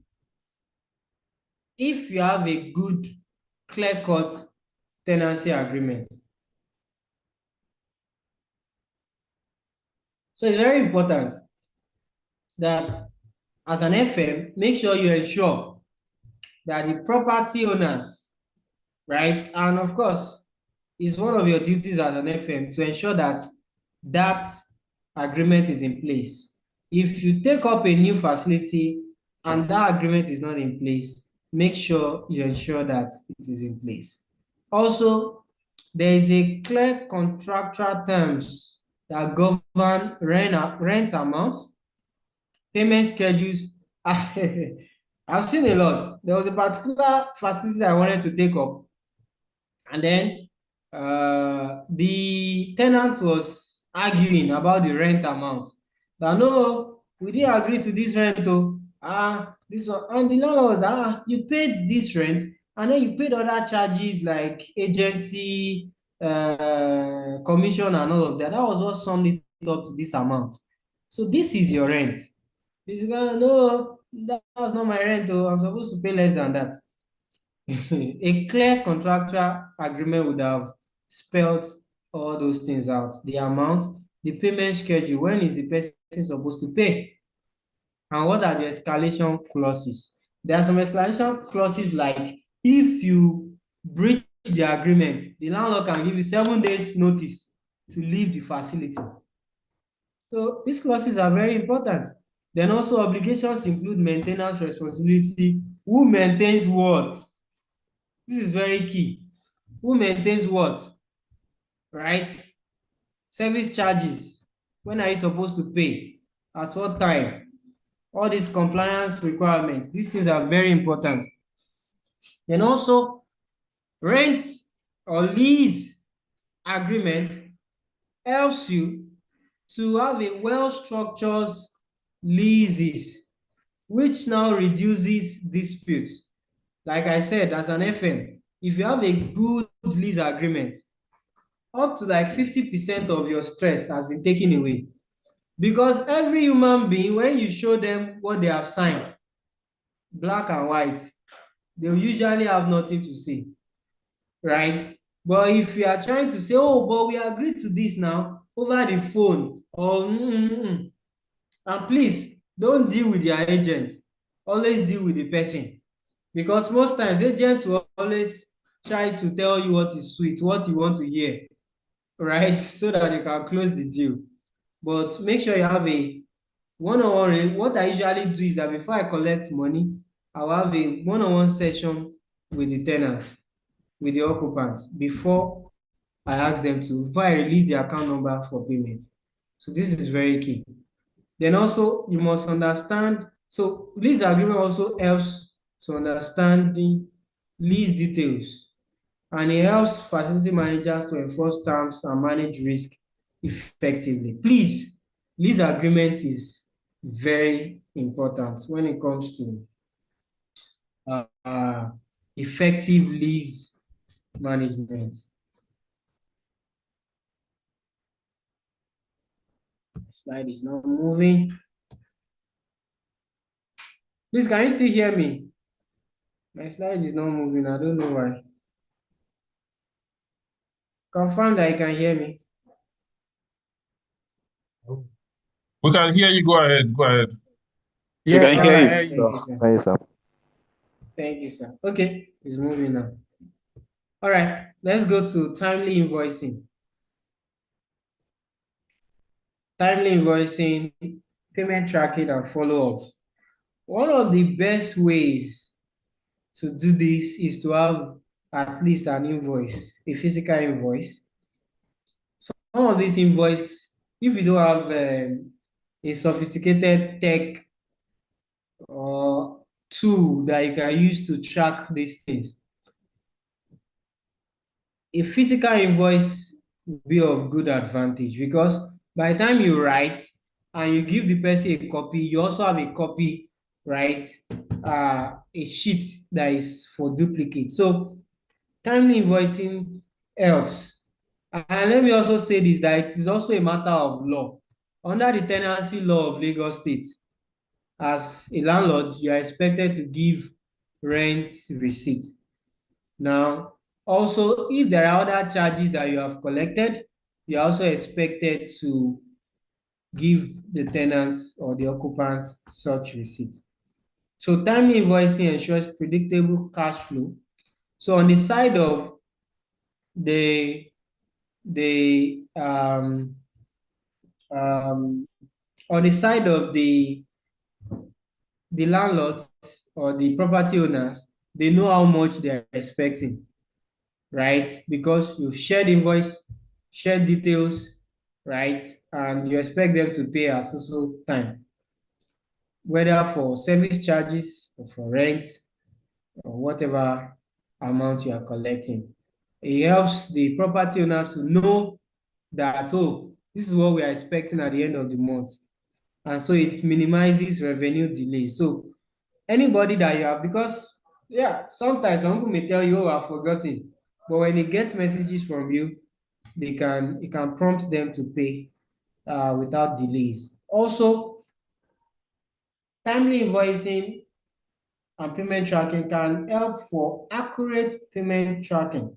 if you have a good, clear-cut tenancy agreement. So it's very important that as an FM, make sure you ensure that the property owners, right, and of course, it's one of your duties as an FM to ensure that that agreement is in place. If you take up a new facility and that agreement is not in place, make sure you ensure that it is in place. Also, there is a clear contractual terms that govern rent amounts, payment schedules. I've seen a lot. There was a particular facility I wanted to take up, and then the tenant was arguing about the rent amount. That no, we didn't agree to this rent, oh. This one, and the landlord was you paid this rent, and then you paid other charges like agency, commission, and all of that. That was what summed it up to this amount. So this is your rent. This guy, no, that was not my rent, oh. I'm supposed to pay less than that. A clear contractual agreement would have spelled all those things out. The amount, the payment schedule, when is the person supposed to pay, and what are the escalation clauses. There are some escalation clauses like if you breach the agreement, the landlord can give you 7 days notice to leave the facility. So these clauses are very important. Then also obligations include maintenance responsibility. Who maintains what? This is very key. Who maintains what? Right? Service charges. When are you supposed to pay? At what time? All these compliance requirements. These things are very important. Then also, rent or lease agreement helps you to have a well-structured leases, which now reduces disputes. Like I said, as an FM, if you have a good lease agreement, up to like 50% of your stress has been taken away. Because every human being, when you show them what they have signed, black and white, they'll usually have nothing to say, right? But if you are trying to say, oh, but we agreed to this now over the phone, or and please don't deal with their agent, always deal with the person. Because most times agents will always try to tell you what is sweet, what you want to hear, right? So that you can close the deal. But make sure you have a one-on-one. What I usually do is that before I collect money, I'll have a one-on-one session with the tenants, with the occupants, before I ask them to, before I release the account number for payment. So this is very key. Then also you must understand, so lease agreement also helps to understand the lease details, and it helps facility managers to enforce terms and manage risk effectively. Please, lease agreement is very important when it comes to effective lease management. Slide is not moving. Please, can you still hear me? My slide is not moving. I don't know why. Confirm that you can hear me. We can hear you. Go ahead. Go ahead. Yeah, we can hear you. Thank you, sir. Hi, sir. Thank you, sir. Okay, it's moving now. All right, let's go to timely invoicing. Timely invoicing, payment tracking, and follow-ups. One of the best ways to do this is to have at least an invoice, a physical invoice. Some of these invoice, if you don't have a sophisticated tech or tool that you can use to track these things, a physical invoice will be of good advantage, because by the time you write and you give the person a copy, you also have a copy, right? A sheet that is for duplicate. So timely invoicing helps. And let me also say this, that it is also a matter of law. Under the tenancy law of Lagos State, as a landlord, you are expected to give rent receipt. Now, also, if there are other charges that you have collected, you are also expected to give the tenants or the occupants such receipt. So timely invoicing ensures predictable cash flow. So on the side of the the um, on the side of the landlords or the property owners, they know how much they are expecting, right? Because you shared invoice, shared details, right? And you expect them to pay at so time, whether for service charges or for rent or whatever amount you are collecting. It helps the property owners to know that, oh, this is what we are expecting at the end of the month. And so it minimizes revenue delay. So anybody that you have, because yeah, sometimes some people may tell you, oh, I've forgotten. But when they get messages from you, it can prompt them to pay without delays. Also, timely invoicing and payment tracking can help for accurate payment tracking.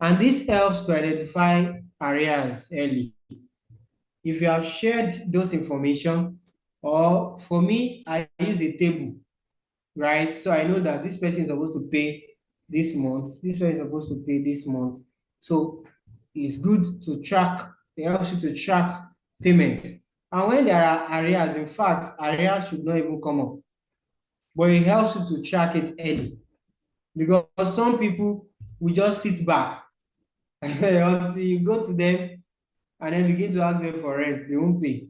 And this helps to identify arrears early. If you have shared those information, or for me, I use a table, right? So I know that this person is supposed to pay this month, this person is supposed to pay this month. So it's good to track, it helps you to track payment. And when there are arrears, in fact, arrears should not even come up, but it helps you to track it early. Because some people will just sit back until you go to them and then begin to ask them for rent, they won't pay.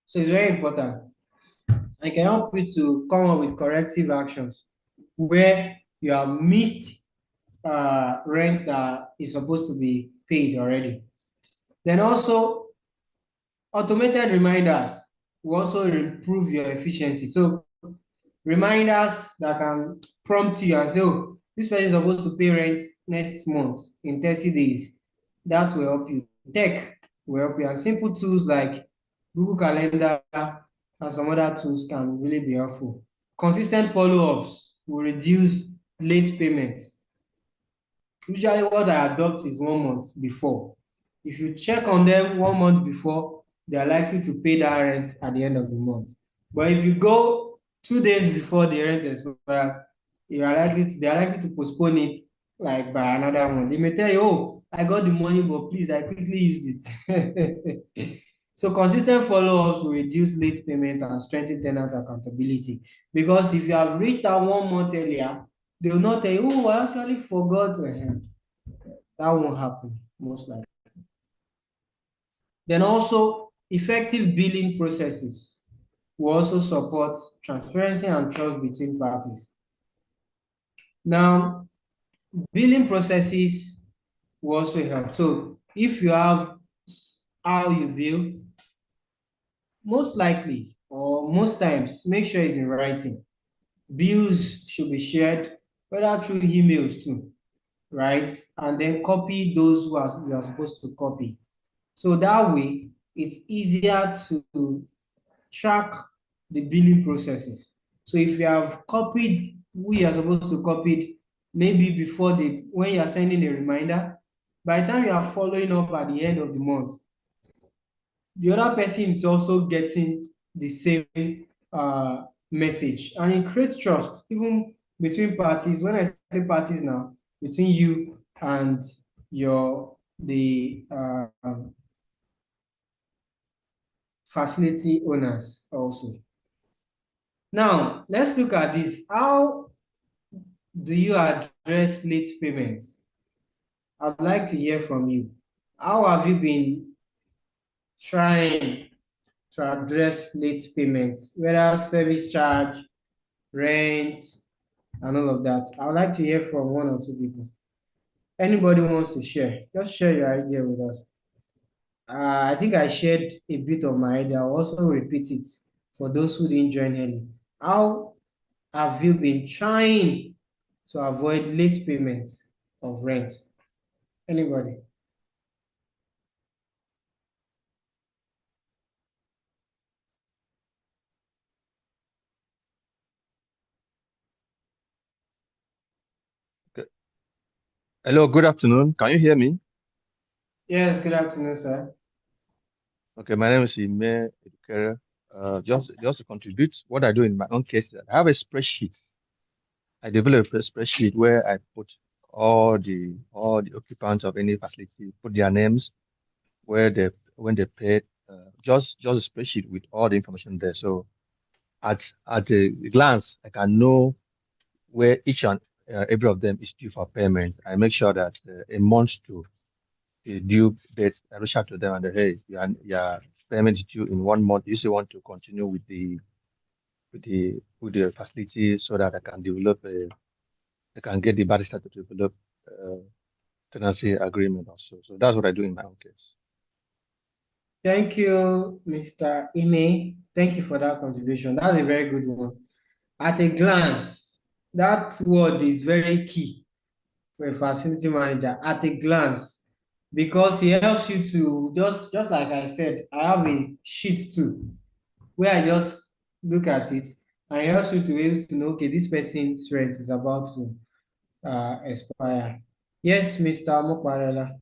So it's very important. I can help you to come up with corrective actions where you have missed rent that is supposed to be paid already. Then also, automated reminders will also improve your efficiency. So reminders that can prompt you and say, oh, this person is supposed to pay rent next month in 30 days. That will help you. Tech will help you. And simple tools like Google Calendar and some other tools can really be helpful. Consistent follow-ups will reduce late payments. Usually what I adopt is 1 month before. If you check on them 1 month before, they are likely to pay that rent at the end of the month. But if you go 2 days before the rent expires, they are likely to postpone it like by another month. They may tell you, oh, I got the money, but please, I quickly used it. So consistent follow-ups will reduce late payment and strengthen tenant accountability. Because if you have reached out 1 month earlier, they will not tell you, oh, I actually forgot. That won't happen, most likely. Then also, effective billing processes will also support transparency and trust between parties. Now, billing processes will also help. So if you have how you bill, most likely or most times, make sure it's in writing. Bills should be shared, whether through emails too, right? And then copy those who you are supposed to copy. So that way, it's easier to track the billing processes. So if you have copied who you are supposed to copy, maybe before when you are sending a reminder, by the time you are following up at the end of the month, the other person is also getting the same message, and it creates trust even between parties. When I say parties now, between you and the facility owners also. Now, let's look at this. How do you address late payments? I'd like to hear from you. How have you been trying to address late payments, whether service charge, rent, and all of that? I would like to hear from one or two people. Anybody wants to share? Just share your idea with us. I think I shared a bit of my idea. I'll also repeat it for those who didn't join early. How have you been trying to avoid late payments of rent? Anybody? Hello, good afternoon. Can you hear me? Yes, good afternoon, sir. Okay, my name is Ime Edukere. Just to contribute, what I do in my own case, I have a spreadsheet. I developed a spreadsheet where I put all the occupants of any facility, put their names, where they when they paid, just a spreadsheet with all the information there. So at a glance, I can know where each and every of them is due for payment. I make sure that a month to the due dates, I reach out to them and hey, your payment is due in 1 month. You still want to continue with the facility so that I can get the barrister to develop uh, tenancy agreement also. So that's what I do in my own case. Thank you, Mr. Ine. Thank you for that contribution. That's a very good one. At a glance, that word is very key for a facility manager. At a glance, because he helps you to just like I said, I have a sheet too, where I just look at it and it helps you to be able to know, okay, this person's rent is about to expire. Yes, Mr. Mokwarela.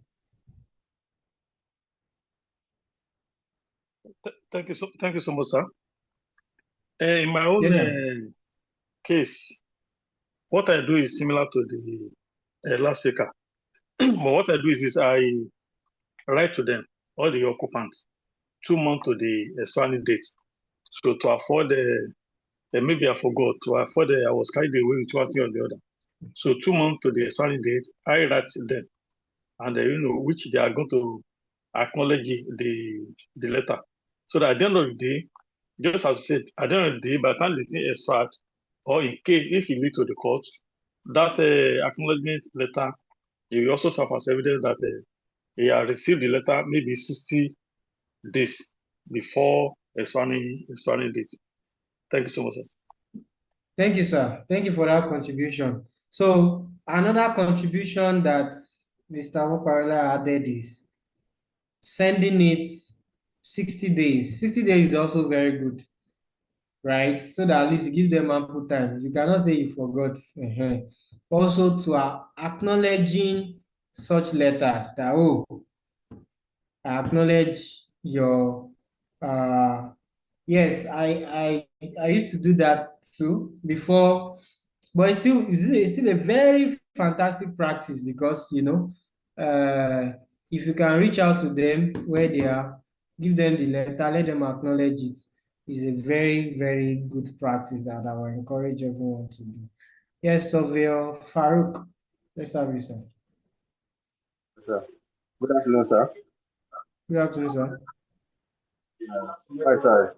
Thank you so much, sir. In my own Yes, sir. case, what I do is similar to the last speaker. But what I do is I write to them, all the occupants, 2 months to the expiring date. So to afford maybe I forgot, to afford I was carried away with one thing or the other. So 2 months to the expiring date, I write to them, and which they are going to acknowledge the letter. So that at the end of the day, just as I said, at the end of the day, by the time the thing expired, or in case if it lead to the court, that acknowledgement letter, you will also serve as evidence that he has received the letter maybe 60 days before expiring date. Thank you so much, sir. Thank you, sir. Thank you for that contribution. So another contribution that Mr. Mokwarela added is sending it 60 days. 60 days is also very good, right? So that at least you give them ample time. You cannot say you forgot. Also to acknowledging such letters that, oh, I acknowledge your yes, I used to do that too before, but it's still a very fantastic practice because if you can reach out to them where they are, give them the letter, let them acknowledge it, is a very, very good practice that I will encourage everyone to do. Yes, Sylvia Farouk, let's have you, sir. Sir. Good afternoon, sir. Good afternoon, sir. Hi, sir.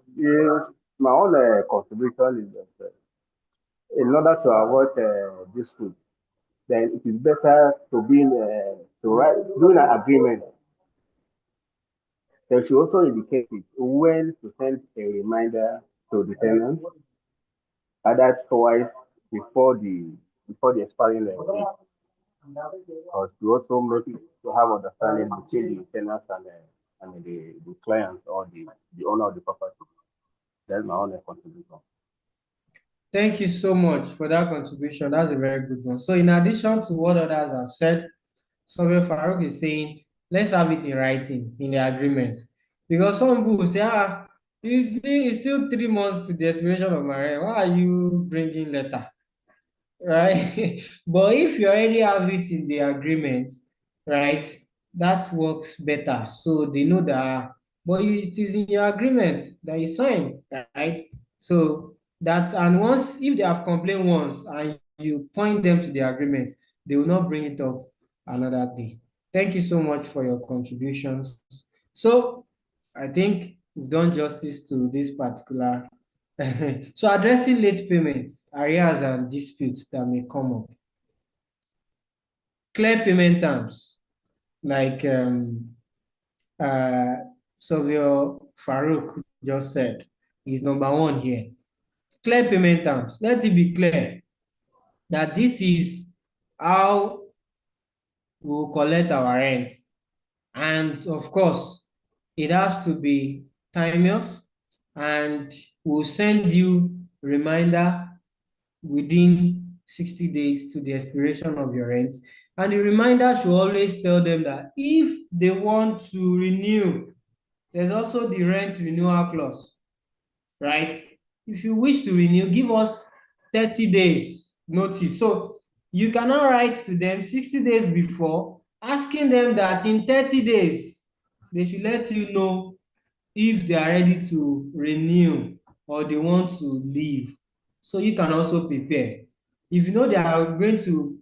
My own contribution is that in order to avoid dispute, then it is better to be to write doing an agreement. They should also indicate it when to send a reminder to the tenant, either twice before the expiring date, because to also make it to have understanding between the tenants and the client or the owner of the property. That's my own contribution. Thank you so much for that contribution. That's a very good one. So, in addition to what others have said, Sobel Farouk is saying, let's have it in writing in the agreement. Because some people will say, it's still 3 months to the expiration of my rent. Why are you bringing letter? Right? But if you already have it in the agreement, right, that works better. So they know that, but it is in your agreement that you sign, right? So that, and once, if they have complained once and you point them to the agreement, they will not bring it up another day. Thank you so much for your contributions. So I think we've done justice to this particular. So addressing late payments, arrears, and disputes that may come up. Clear payment terms, like Sylvia Farouk just said, is number one here. Clear payment terms. Let it be clear that this is how we will collect our rent. And of course, it has to be timeless, and we'll send you reminder within 60 days to the expiration of your rent. And the reminder should always tell them that if they want to renew, there's also the rent renewal clause, right? If you wish to renew, give us 30 days notice. So you cannot write to them 60 days before, asking them that in 30 days, they should let you know if they are ready to renew or they want to leave. So you can also prepare. If you know they are going to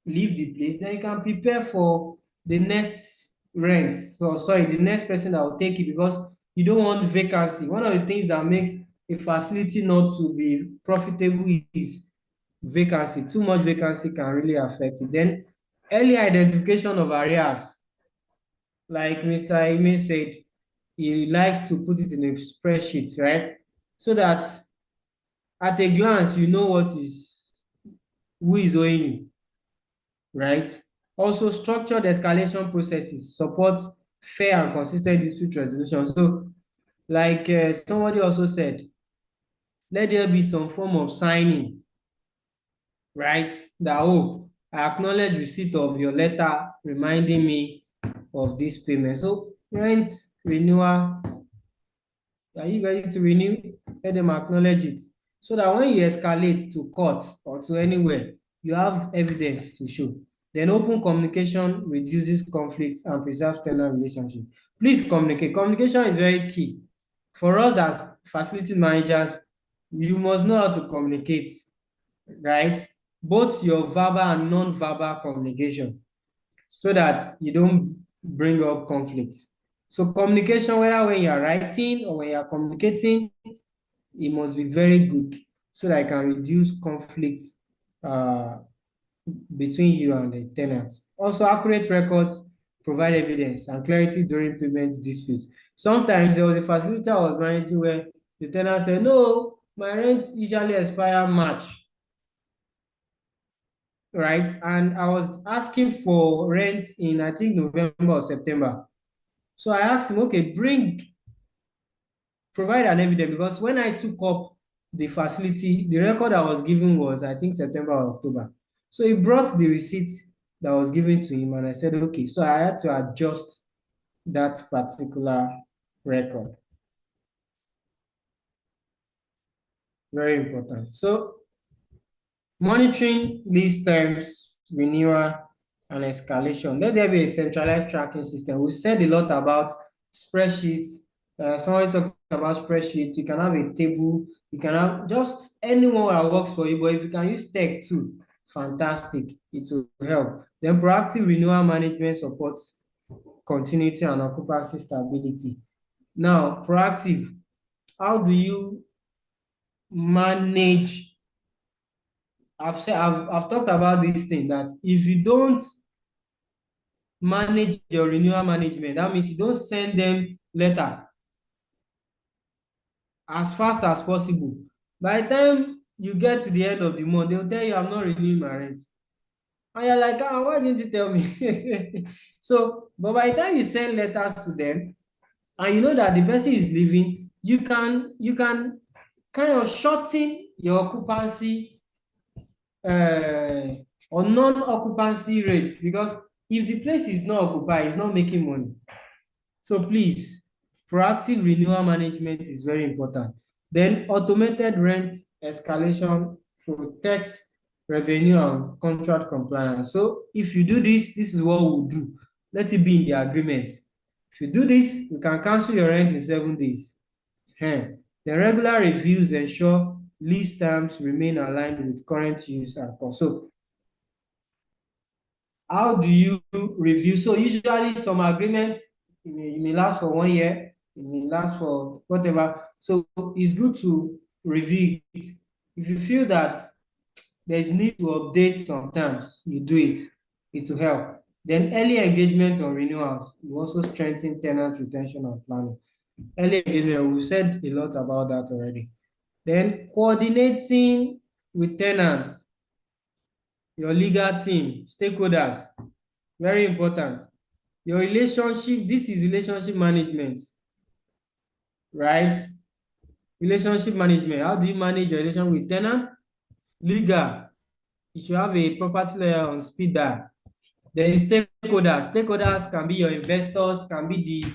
leave the place, then you can prepare for the next rent. So sorry, the next person that will take it, because you don't want vacancy. One of the things that makes a facility not to be profitable is vacancy. Too much vacancy can really affect it. Then early identification of arrears, like Mr. Ime said, he likes to put it in a spreadsheet, right? So that at a glance, you know who is owing you, right? Also, structured escalation processes support fair and consistent dispute resolution. So, like somebody also said, let there be some form of signing, right? That, oh, I acknowledge receipt of your letter reminding me of this payment. So, rent renewal, are you ready to renew? Let them acknowledge it. So that when you escalate to court or to anywhere, you have evidence to show. Then open communication reduces conflicts and preserves tenant relationship. Please communicate. Communication is very key. For us as facility managers, you must know how to communicate, right? Both your verbal and non-verbal communication, so that you don't bring up conflict. So communication, whether when you are writing or when you are communicating, it must be very good so that it can reduce conflicts uh, between you and the tenants. Also, accurate records provide evidence and clarity during payment disputes. Sometimes there was a facility I was managing where the tenant said, no, my rent usually expire March, right? And I was asking for rent in, I think, November or September. So I asked him, okay, provide an evidence, because when I took up the facility, the record I was given was, I think, September or October. So he brought the receipt that was given to him, and I said, okay. So I had to adjust that particular record. Very important. So monitoring lease terms, renewal, and escalation. Let there be a centralized tracking system. We said a lot about spreadsheets. Somebody talked about spreadsheets. You can have a table. You can have just anyone that works for you. But if you can use tech too, fantastic. It will help. Then proactive renewal management supports continuity and occupancy stability. Now, proactive. How do you manage? I've talked about this thing, that if you don't manage your renewal management, that means you don't send them letter as fast as possible. By the time you get to the end of the month, they'll tell you, I'm not renewing my rent. And you're like, why didn't you tell me? So, but by the time you send letters to them and you know that the person is leaving, you can kind of shorten your occupancy or non-occupancy rate, because if the place is not occupied, it's not making money. So please, proactive renewal management is very important. Then automated rent escalation protects revenue and contract compliance. So if you do this, this is what we'll do. Let it be in the agreement. If you do this, we can cancel your rent in 7 days. The regular reviews ensure lease terms remain aligned with current use and cost. So how do you review? So usually some agreements, it may last for 1 year, it may last for whatever. So it's good to review it. If you feel that there's need to update some terms, you do it. It will help. Then early engagement on renewals will also strengthen tenant retention and planning. Early engagement, we've said a lot about that already. Then coordinating with tenants, your legal team, stakeholders, very important. Your relationship, this is relationship management, right? Relationship management. How do you manage your relation with tenants? Legal. You should have a property lawyer on speed dial. Then stakeholders. Stakeholders can be your investors, can be the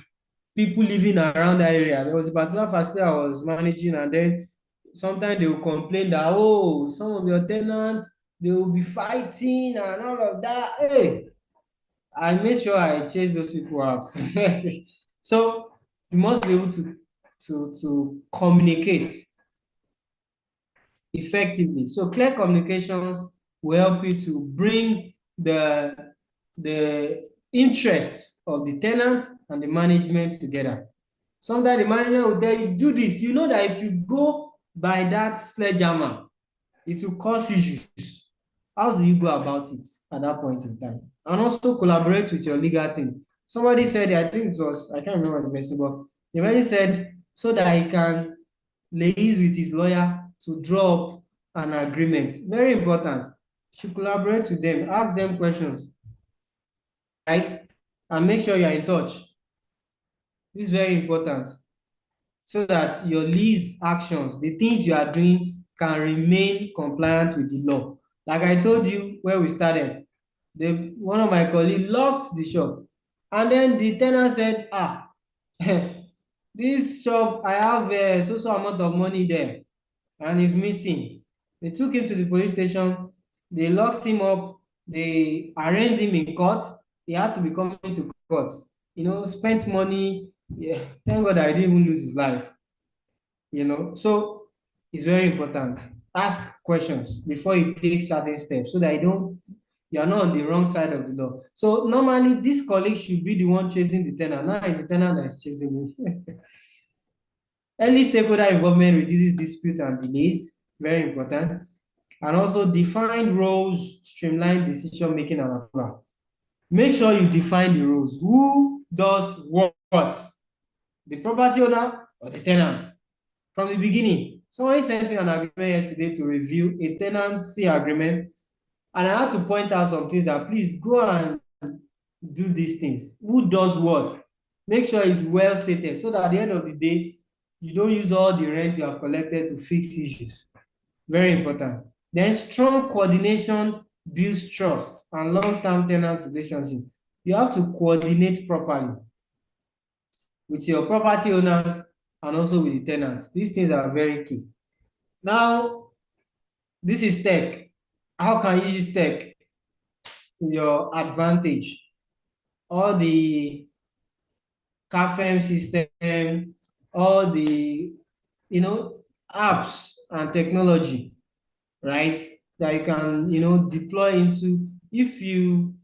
people living around that area. There was a particular facility I was managing, and then sometimes they will complain that, oh, some of your tenants, they will be fighting and all of that. Hey, I made sure I chase those people out. So you must be able to communicate effectively. So clear communications will help you to bring the interests of the tenant and the management together. Sometimes the management will tell you, do this. You know that if you go by that sledgehammer, it will cause issues. How do you go about it at that point in time? And also collaborate with your legal team. Somebody said, I think it was, I can't remember the person, but the man said, so that he can liaise with his lawyer to draw up an agreement. Very important. You should collaborate with them, ask them questions, right? And make sure you're in touch. This is very important, so that your lease actions, the things you are doing, can remain compliant with the law. Like I told you when we started, one of my colleagues locked the shop, and then the tenant said, ah, this shop, I have so amount of money there, and it's missing. They took him to the police station, they locked him up, they arraigned him in court. He had to be coming to court. Spent money. Yeah, thank God I didn't even lose his life. So it's very important. Ask questions before you take certain steps, so that you are not on the wrong side of the law. So normally this colleague should be the one chasing the tenant. Now it's the tenant that is chasing me. Early stakeholder involvement reduces dispute and delays. Very important. And also define roles, streamline decision making and approval. Make sure you define the roles. Who does what? The property owner or the tenant? From the beginning. Somebody sent me an agreement yesterday to review a tenancy agreement, and I had to point out some things that, please go and do these things. Who does what? Make sure it's well stated, so that at the end of the day, you don't use all the rent you have collected to fix issues. Very important. Then strong coordination builds trust and long-term tenant relationship. You have to coordinate properly with your property owners and also with the tenants. These things are very key. Now, this is tech. How can you use tech to your advantage? All the CAFM system, all the apps and technology, right? That you can deploy into. If you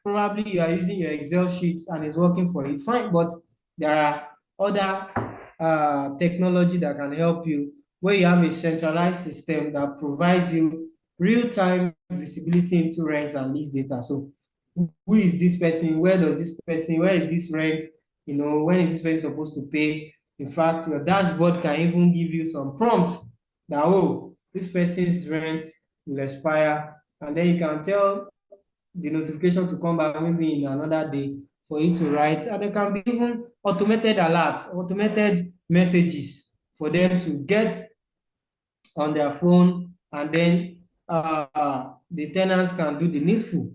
probably you are using your Excel sheets and it's working for you, fine. But there are other technology that can help you, where you have a centralized system that provides you real-time visibility into rent and lease data. So who is this person? Where is this rent? When is this person supposed to pay? In fact, your dashboard can even give you some prompts that, oh, this person's rent will expire, and then you can tell the notification to come back maybe in another day for you to write. And there can be even automated alerts, automated messages for them to get on their phone, and then the tenants can do the needful,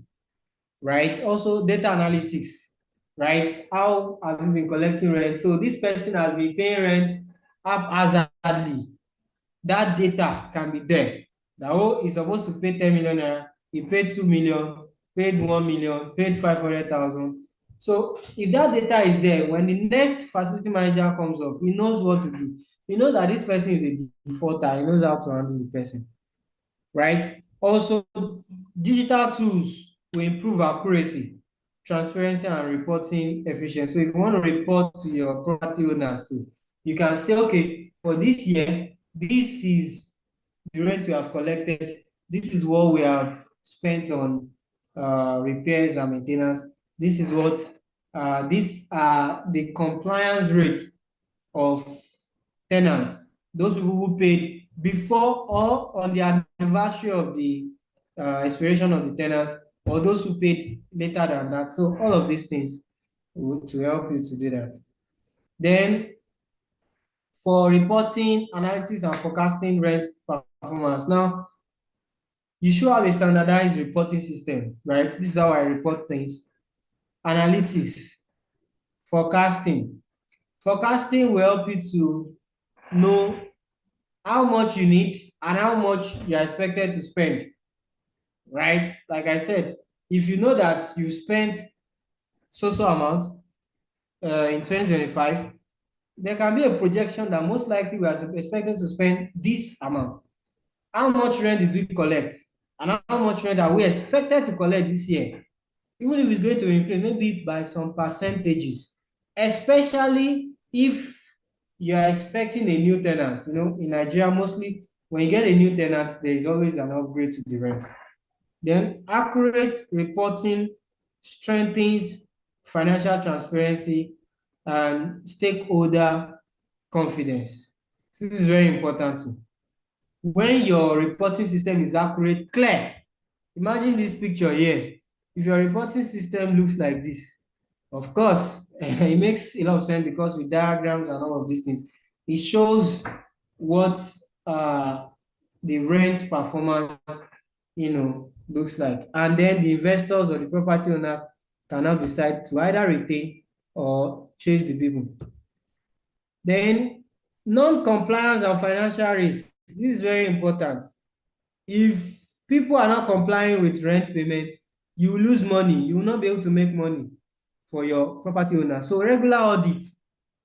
right? Also, data analytics, right? How have you been collecting rent? So this person has been paying rent haphazardly. That data can be there. That, oh, he's supposed to pay 10 million naira, he paid 2 million, paid 1 million, paid 500,000. So if that data is there, when the next facility manager comes up, he knows what to do. He knows that this person is a defaulter, he knows how to handle the person, right? Also, digital tools will improve accuracy, transparency, and reporting efficiency. So if you want to report to your property owners too, you can say, okay, for this year, this is the rent we have collected, this is what we have spent on repairs and maintenance, this is what these are the compliance rate of tenants, those people who paid before or on the anniversary of the expiration of the tenant, or those who paid later than that. So all of these things to help you to do that. Then for reporting, analytics, and forecasting rent performance. Now, You should have a standardized reporting system, right? This is how I report things. Analytics, forecasting. Forecasting will help you to know how much you need and how much you are expected to spend, right? Like I said, if you know that you spent so amount in 2025, there can be a projection that most likely we are expected to spend this amount. How much rent did we collect? And how much rent are we expected to collect this year? Even if it's going to increase, maybe by some percentages, especially if you are expecting a new tenant. You know, in Nigeria, mostly when you get a new tenant, there is always an upgrade to the rent. Then accurate reporting strengthens financial transparency and stakeholder confidence. This is very important too. When your reporting system is accurate, clear, imagine this picture here. If your reporting system looks like this, of course, it makes a lot of sense because with diagrams and all of these things, it shows what the rent performance, looks like. And then the investors or the property owners can now decide to either retain or chase the people. Then non-compliance and financial risk. This is very important. If people are not complying with rent payment, you will lose money. You will not be able to make money for your property owner. So regular audit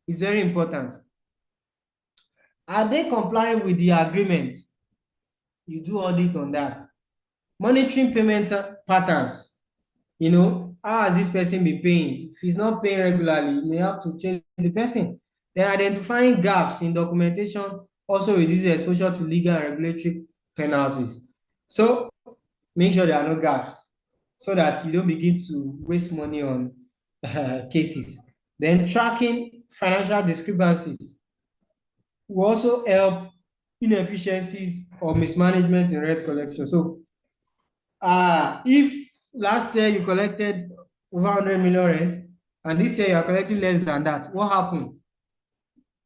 is very important. Are they complying with the agreement? You do audit on that. Monitoring payment patterns. How has this person been paying? If he's not paying regularly, you may have to change the person. Then identifying gaps in documentation also reduces exposure to legal and regulatory penalties. So make sure there are no gaps so that you don't begin to waste money on cases. Then tracking financial discrepancies will also help inefficiencies or mismanagement in rent collection. So if last year you collected over 100 million rent and this year you are collecting less than that, what happened?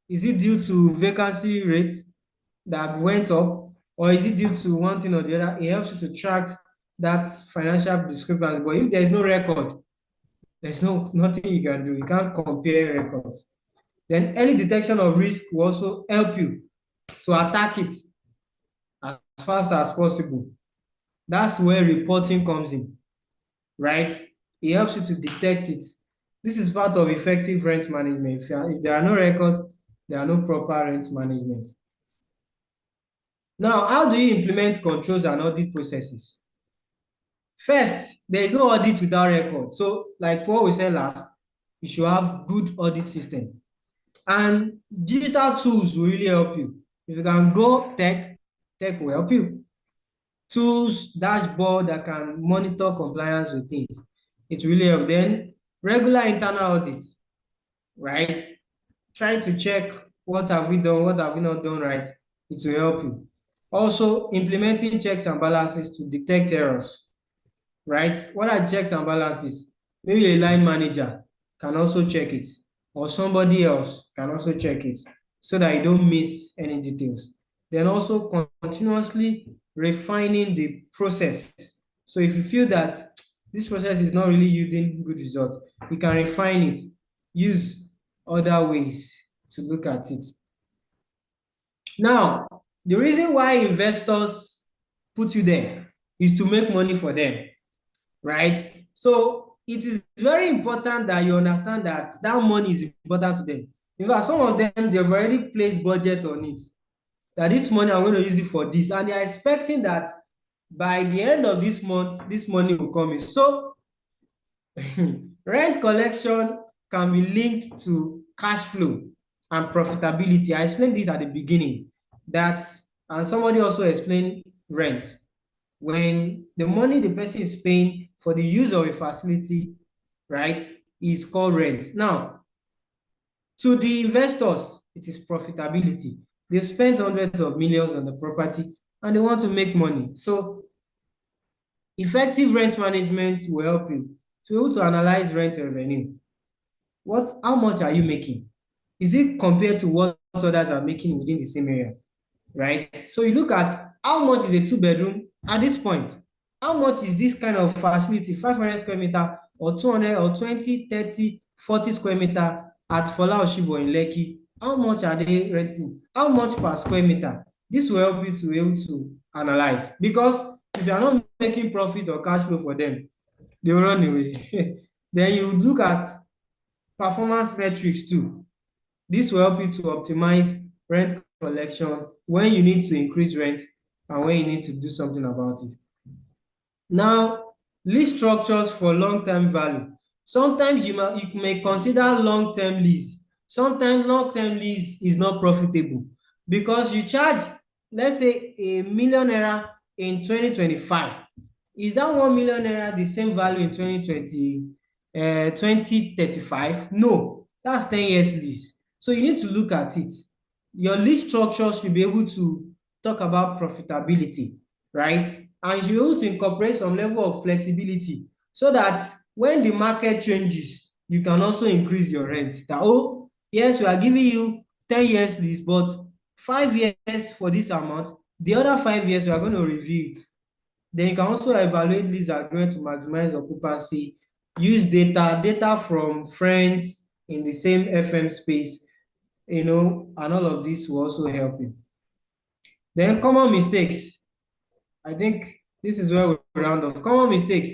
Is it due to vacancy rate that went up, or is it due to one thing or the other? It helps you to track that financial discrepancy. But if there is no record, there's nothing you can do. You can't compare records. Then early detection of risk will also help you to attack it as fast as possible. That's where reporting comes in, right? It helps you to detect it. This is part of effective rent management. If there are no records, there are no proper rent management. Now, how do you implement controls and audit processes? First, there is no audit without record. So, like what we said last, you should have good audit system. And digital tools will really help you. If you can go tech will help you. Tools, dashboard that can monitor compliance with things. It really helps. Then regular internal audits, right? Trying to check what have we done, what have we not done right. It will help you. Also, implementing checks and balances to detect errors, right? What are checks and balances? Maybe a line manager can also check it, or somebody else can also check it so that you don't miss any details. Then also continuously refining the process. So if you feel that this process is not really yielding good results, you can refine it, use other ways to look at it. Now, the reason why investors put you there is to make money for them, right? So it is very important that you understand that that money is important to them. In fact, some of them, they've already placed budget on it, that this money, I'm going to use it for this. And they're expecting that by the end of this month, this money will come in. So rent collection can be linked to cash flow and profitability. I explained this at the beginning, and somebody also explained rent. When the money the person is paying for the use of a facility, right, is called rent. Now, to the investors, it is profitability. They've spent hundreds of millions on the property and they want to make money. So effective rent management will help you to be able to analyze rent revenue. How much are you making? Is it compared to what others are making within the same area, right? So you look at how much is a 2-bedroom at this point, how much is this kind of facility, 500 square meter or 200 or 20, 30, 40 square meter at Fola Oshibo in Lekki? How much are they renting? How much per square meter? This will help you to be able to analyze, because if you are not making profit or cash flow for them, they will run away. Then you look at performance metrics too. This will help you to optimize rent collection when you need to increase rent and when you need to do something about it. Now, lease structures for long-term value. Sometimes you may consider long-term lease. Sometimes long-term lease is not profitable because you charge, let's say, ₦1 million in 2025. Is that ₦1 million the same value in 2035? No, that's 10 years lease. So you need to look at it. Your lease structure should be able to talk about profitability, right? And you able to incorporate some level of flexibility so that when the market changes, you can also increase your rent. That, oh, yes, we are giving you 10 years lease, but 5 years for this amount, the other 5 years, we are going to review it. Then you can also evaluate lease agreement to maximize occupancy, use data from friends in the same FM space, and all of this will also help you. Then common mistakes. I think this is where we round off. Common mistakes.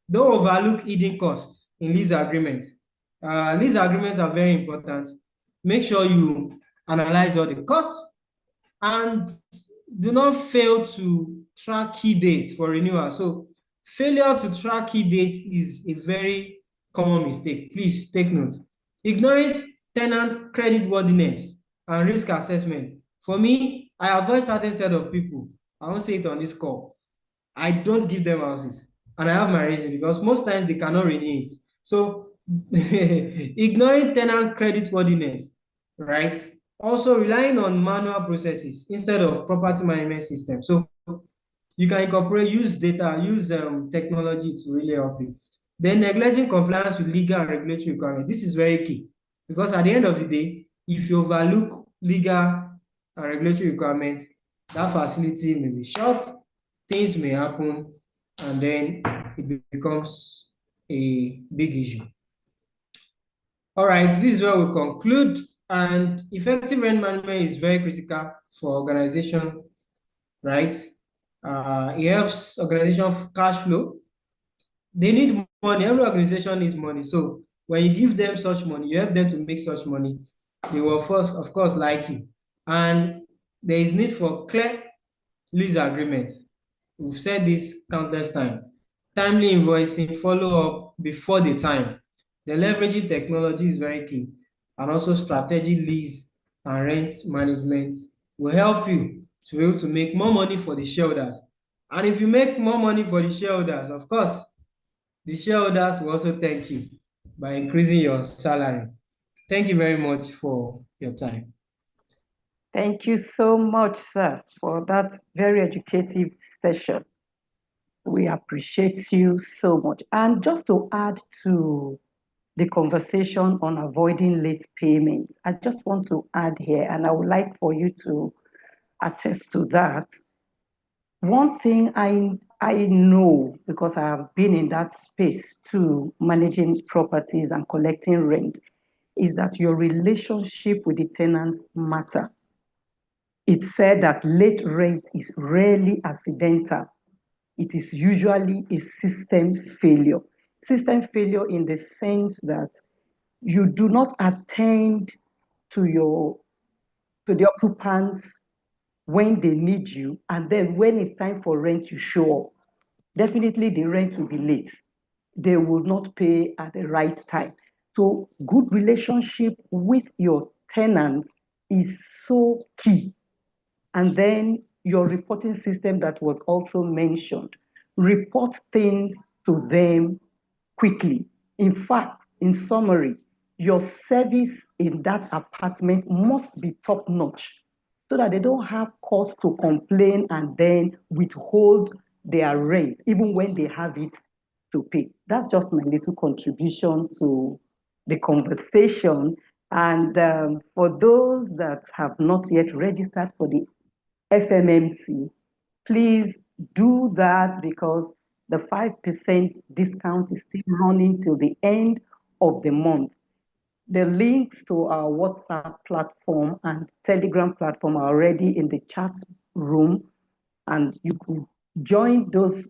Don't overlook hidden costs in lease agreements. Lease agreements are very important. Make sure you analyze all the costs and do not fail to track key dates for renewal. So failure to track key dates is a very common mistake. Please take note. Ignoring tenant creditworthiness and risk assessment. For me, I avoid certain set of people. I won't say it on this call. I don't give them houses. And I have my reason because most times they cannot renew it. So ignoring tenant creditworthiness, right? Also relying on manual processes instead of property management system. So you can incorporate, use data, use technology to really help you. Then neglecting compliance with legal and regulatory requirements. This is very key because at the end of the day, if you overlook legal and regulatory requirements, that facility may be short, things may happen, and then it becomes a big issue. All right, this is where we conclude. And effective rent management is very critical for organization, right? It helps organization cash flow. They need money. Every organization needs money. So when you give them such money, you help them to make such money, they will first, of course, like you. And there is need for clear lease agreements. We've said this countless times. Timely invoicing, follow up before the time. The leveraging technology is very key. And also strategic lease and rent management will help you to be able to make more money for the shareholders. And if you make more money for the shareholders, of course, the shareholders will also thank you by increasing your salary. Thank you very much for your time. Thank you so much, sir, for that very educative session. We appreciate you so much. And just to add to the conversation on avoiding late payments, I just want to add here, and I would like for you to attest to that. One thing I know, because I have been in that space too, managing properties and collecting rent, is that your relationship with the tenants matter. It's said that late rent is rarely accidental. It is usually a system failure. System failure in the sense that you do not attend to the occupants when they need you, and then when it's time for rent, you show up. Definitely the rent will be late. They will not pay at the right time. So good relationship with your tenants is so key. And then your reporting system that was also mentioned. Report things to them quickly. In fact, in summary, your service in that apartment must be top notch so that they don't have cause to complain and then withhold their rent, even when they have it to pay. That's just my little contribution to the conversation. And for those that have not yet registered for the FMMC, please do that because the 5% discount is still running till the end of the month. The links to our WhatsApp platform and Telegram platform are already in the chat room, and you could join those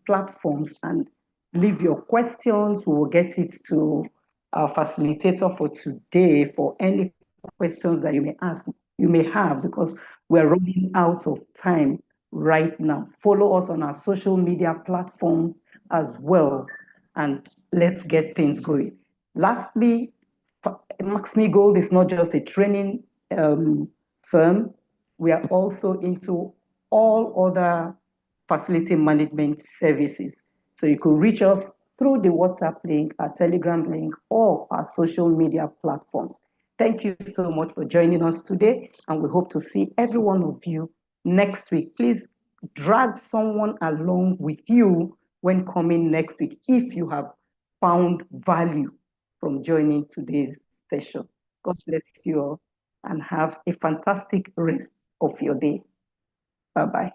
platforms and leave your questions. We will get it to our facilitator for today for any questions that you may ask, you may have, because we're running out of time right now. Follow us on our social media platform as well, and let's get things going. Lastly, Max-Migold is not just a training firm. We are also into all other facility management services. So you could reach us through the WhatsApp link, our Telegram link, or our social media platforms. Thank you so much for joining us today, and we hope to see every one of you next week. Please drag someone along with you when coming next week if you have found value from joining today's session. God bless you all and have a fantastic rest of your day. Bye-bye.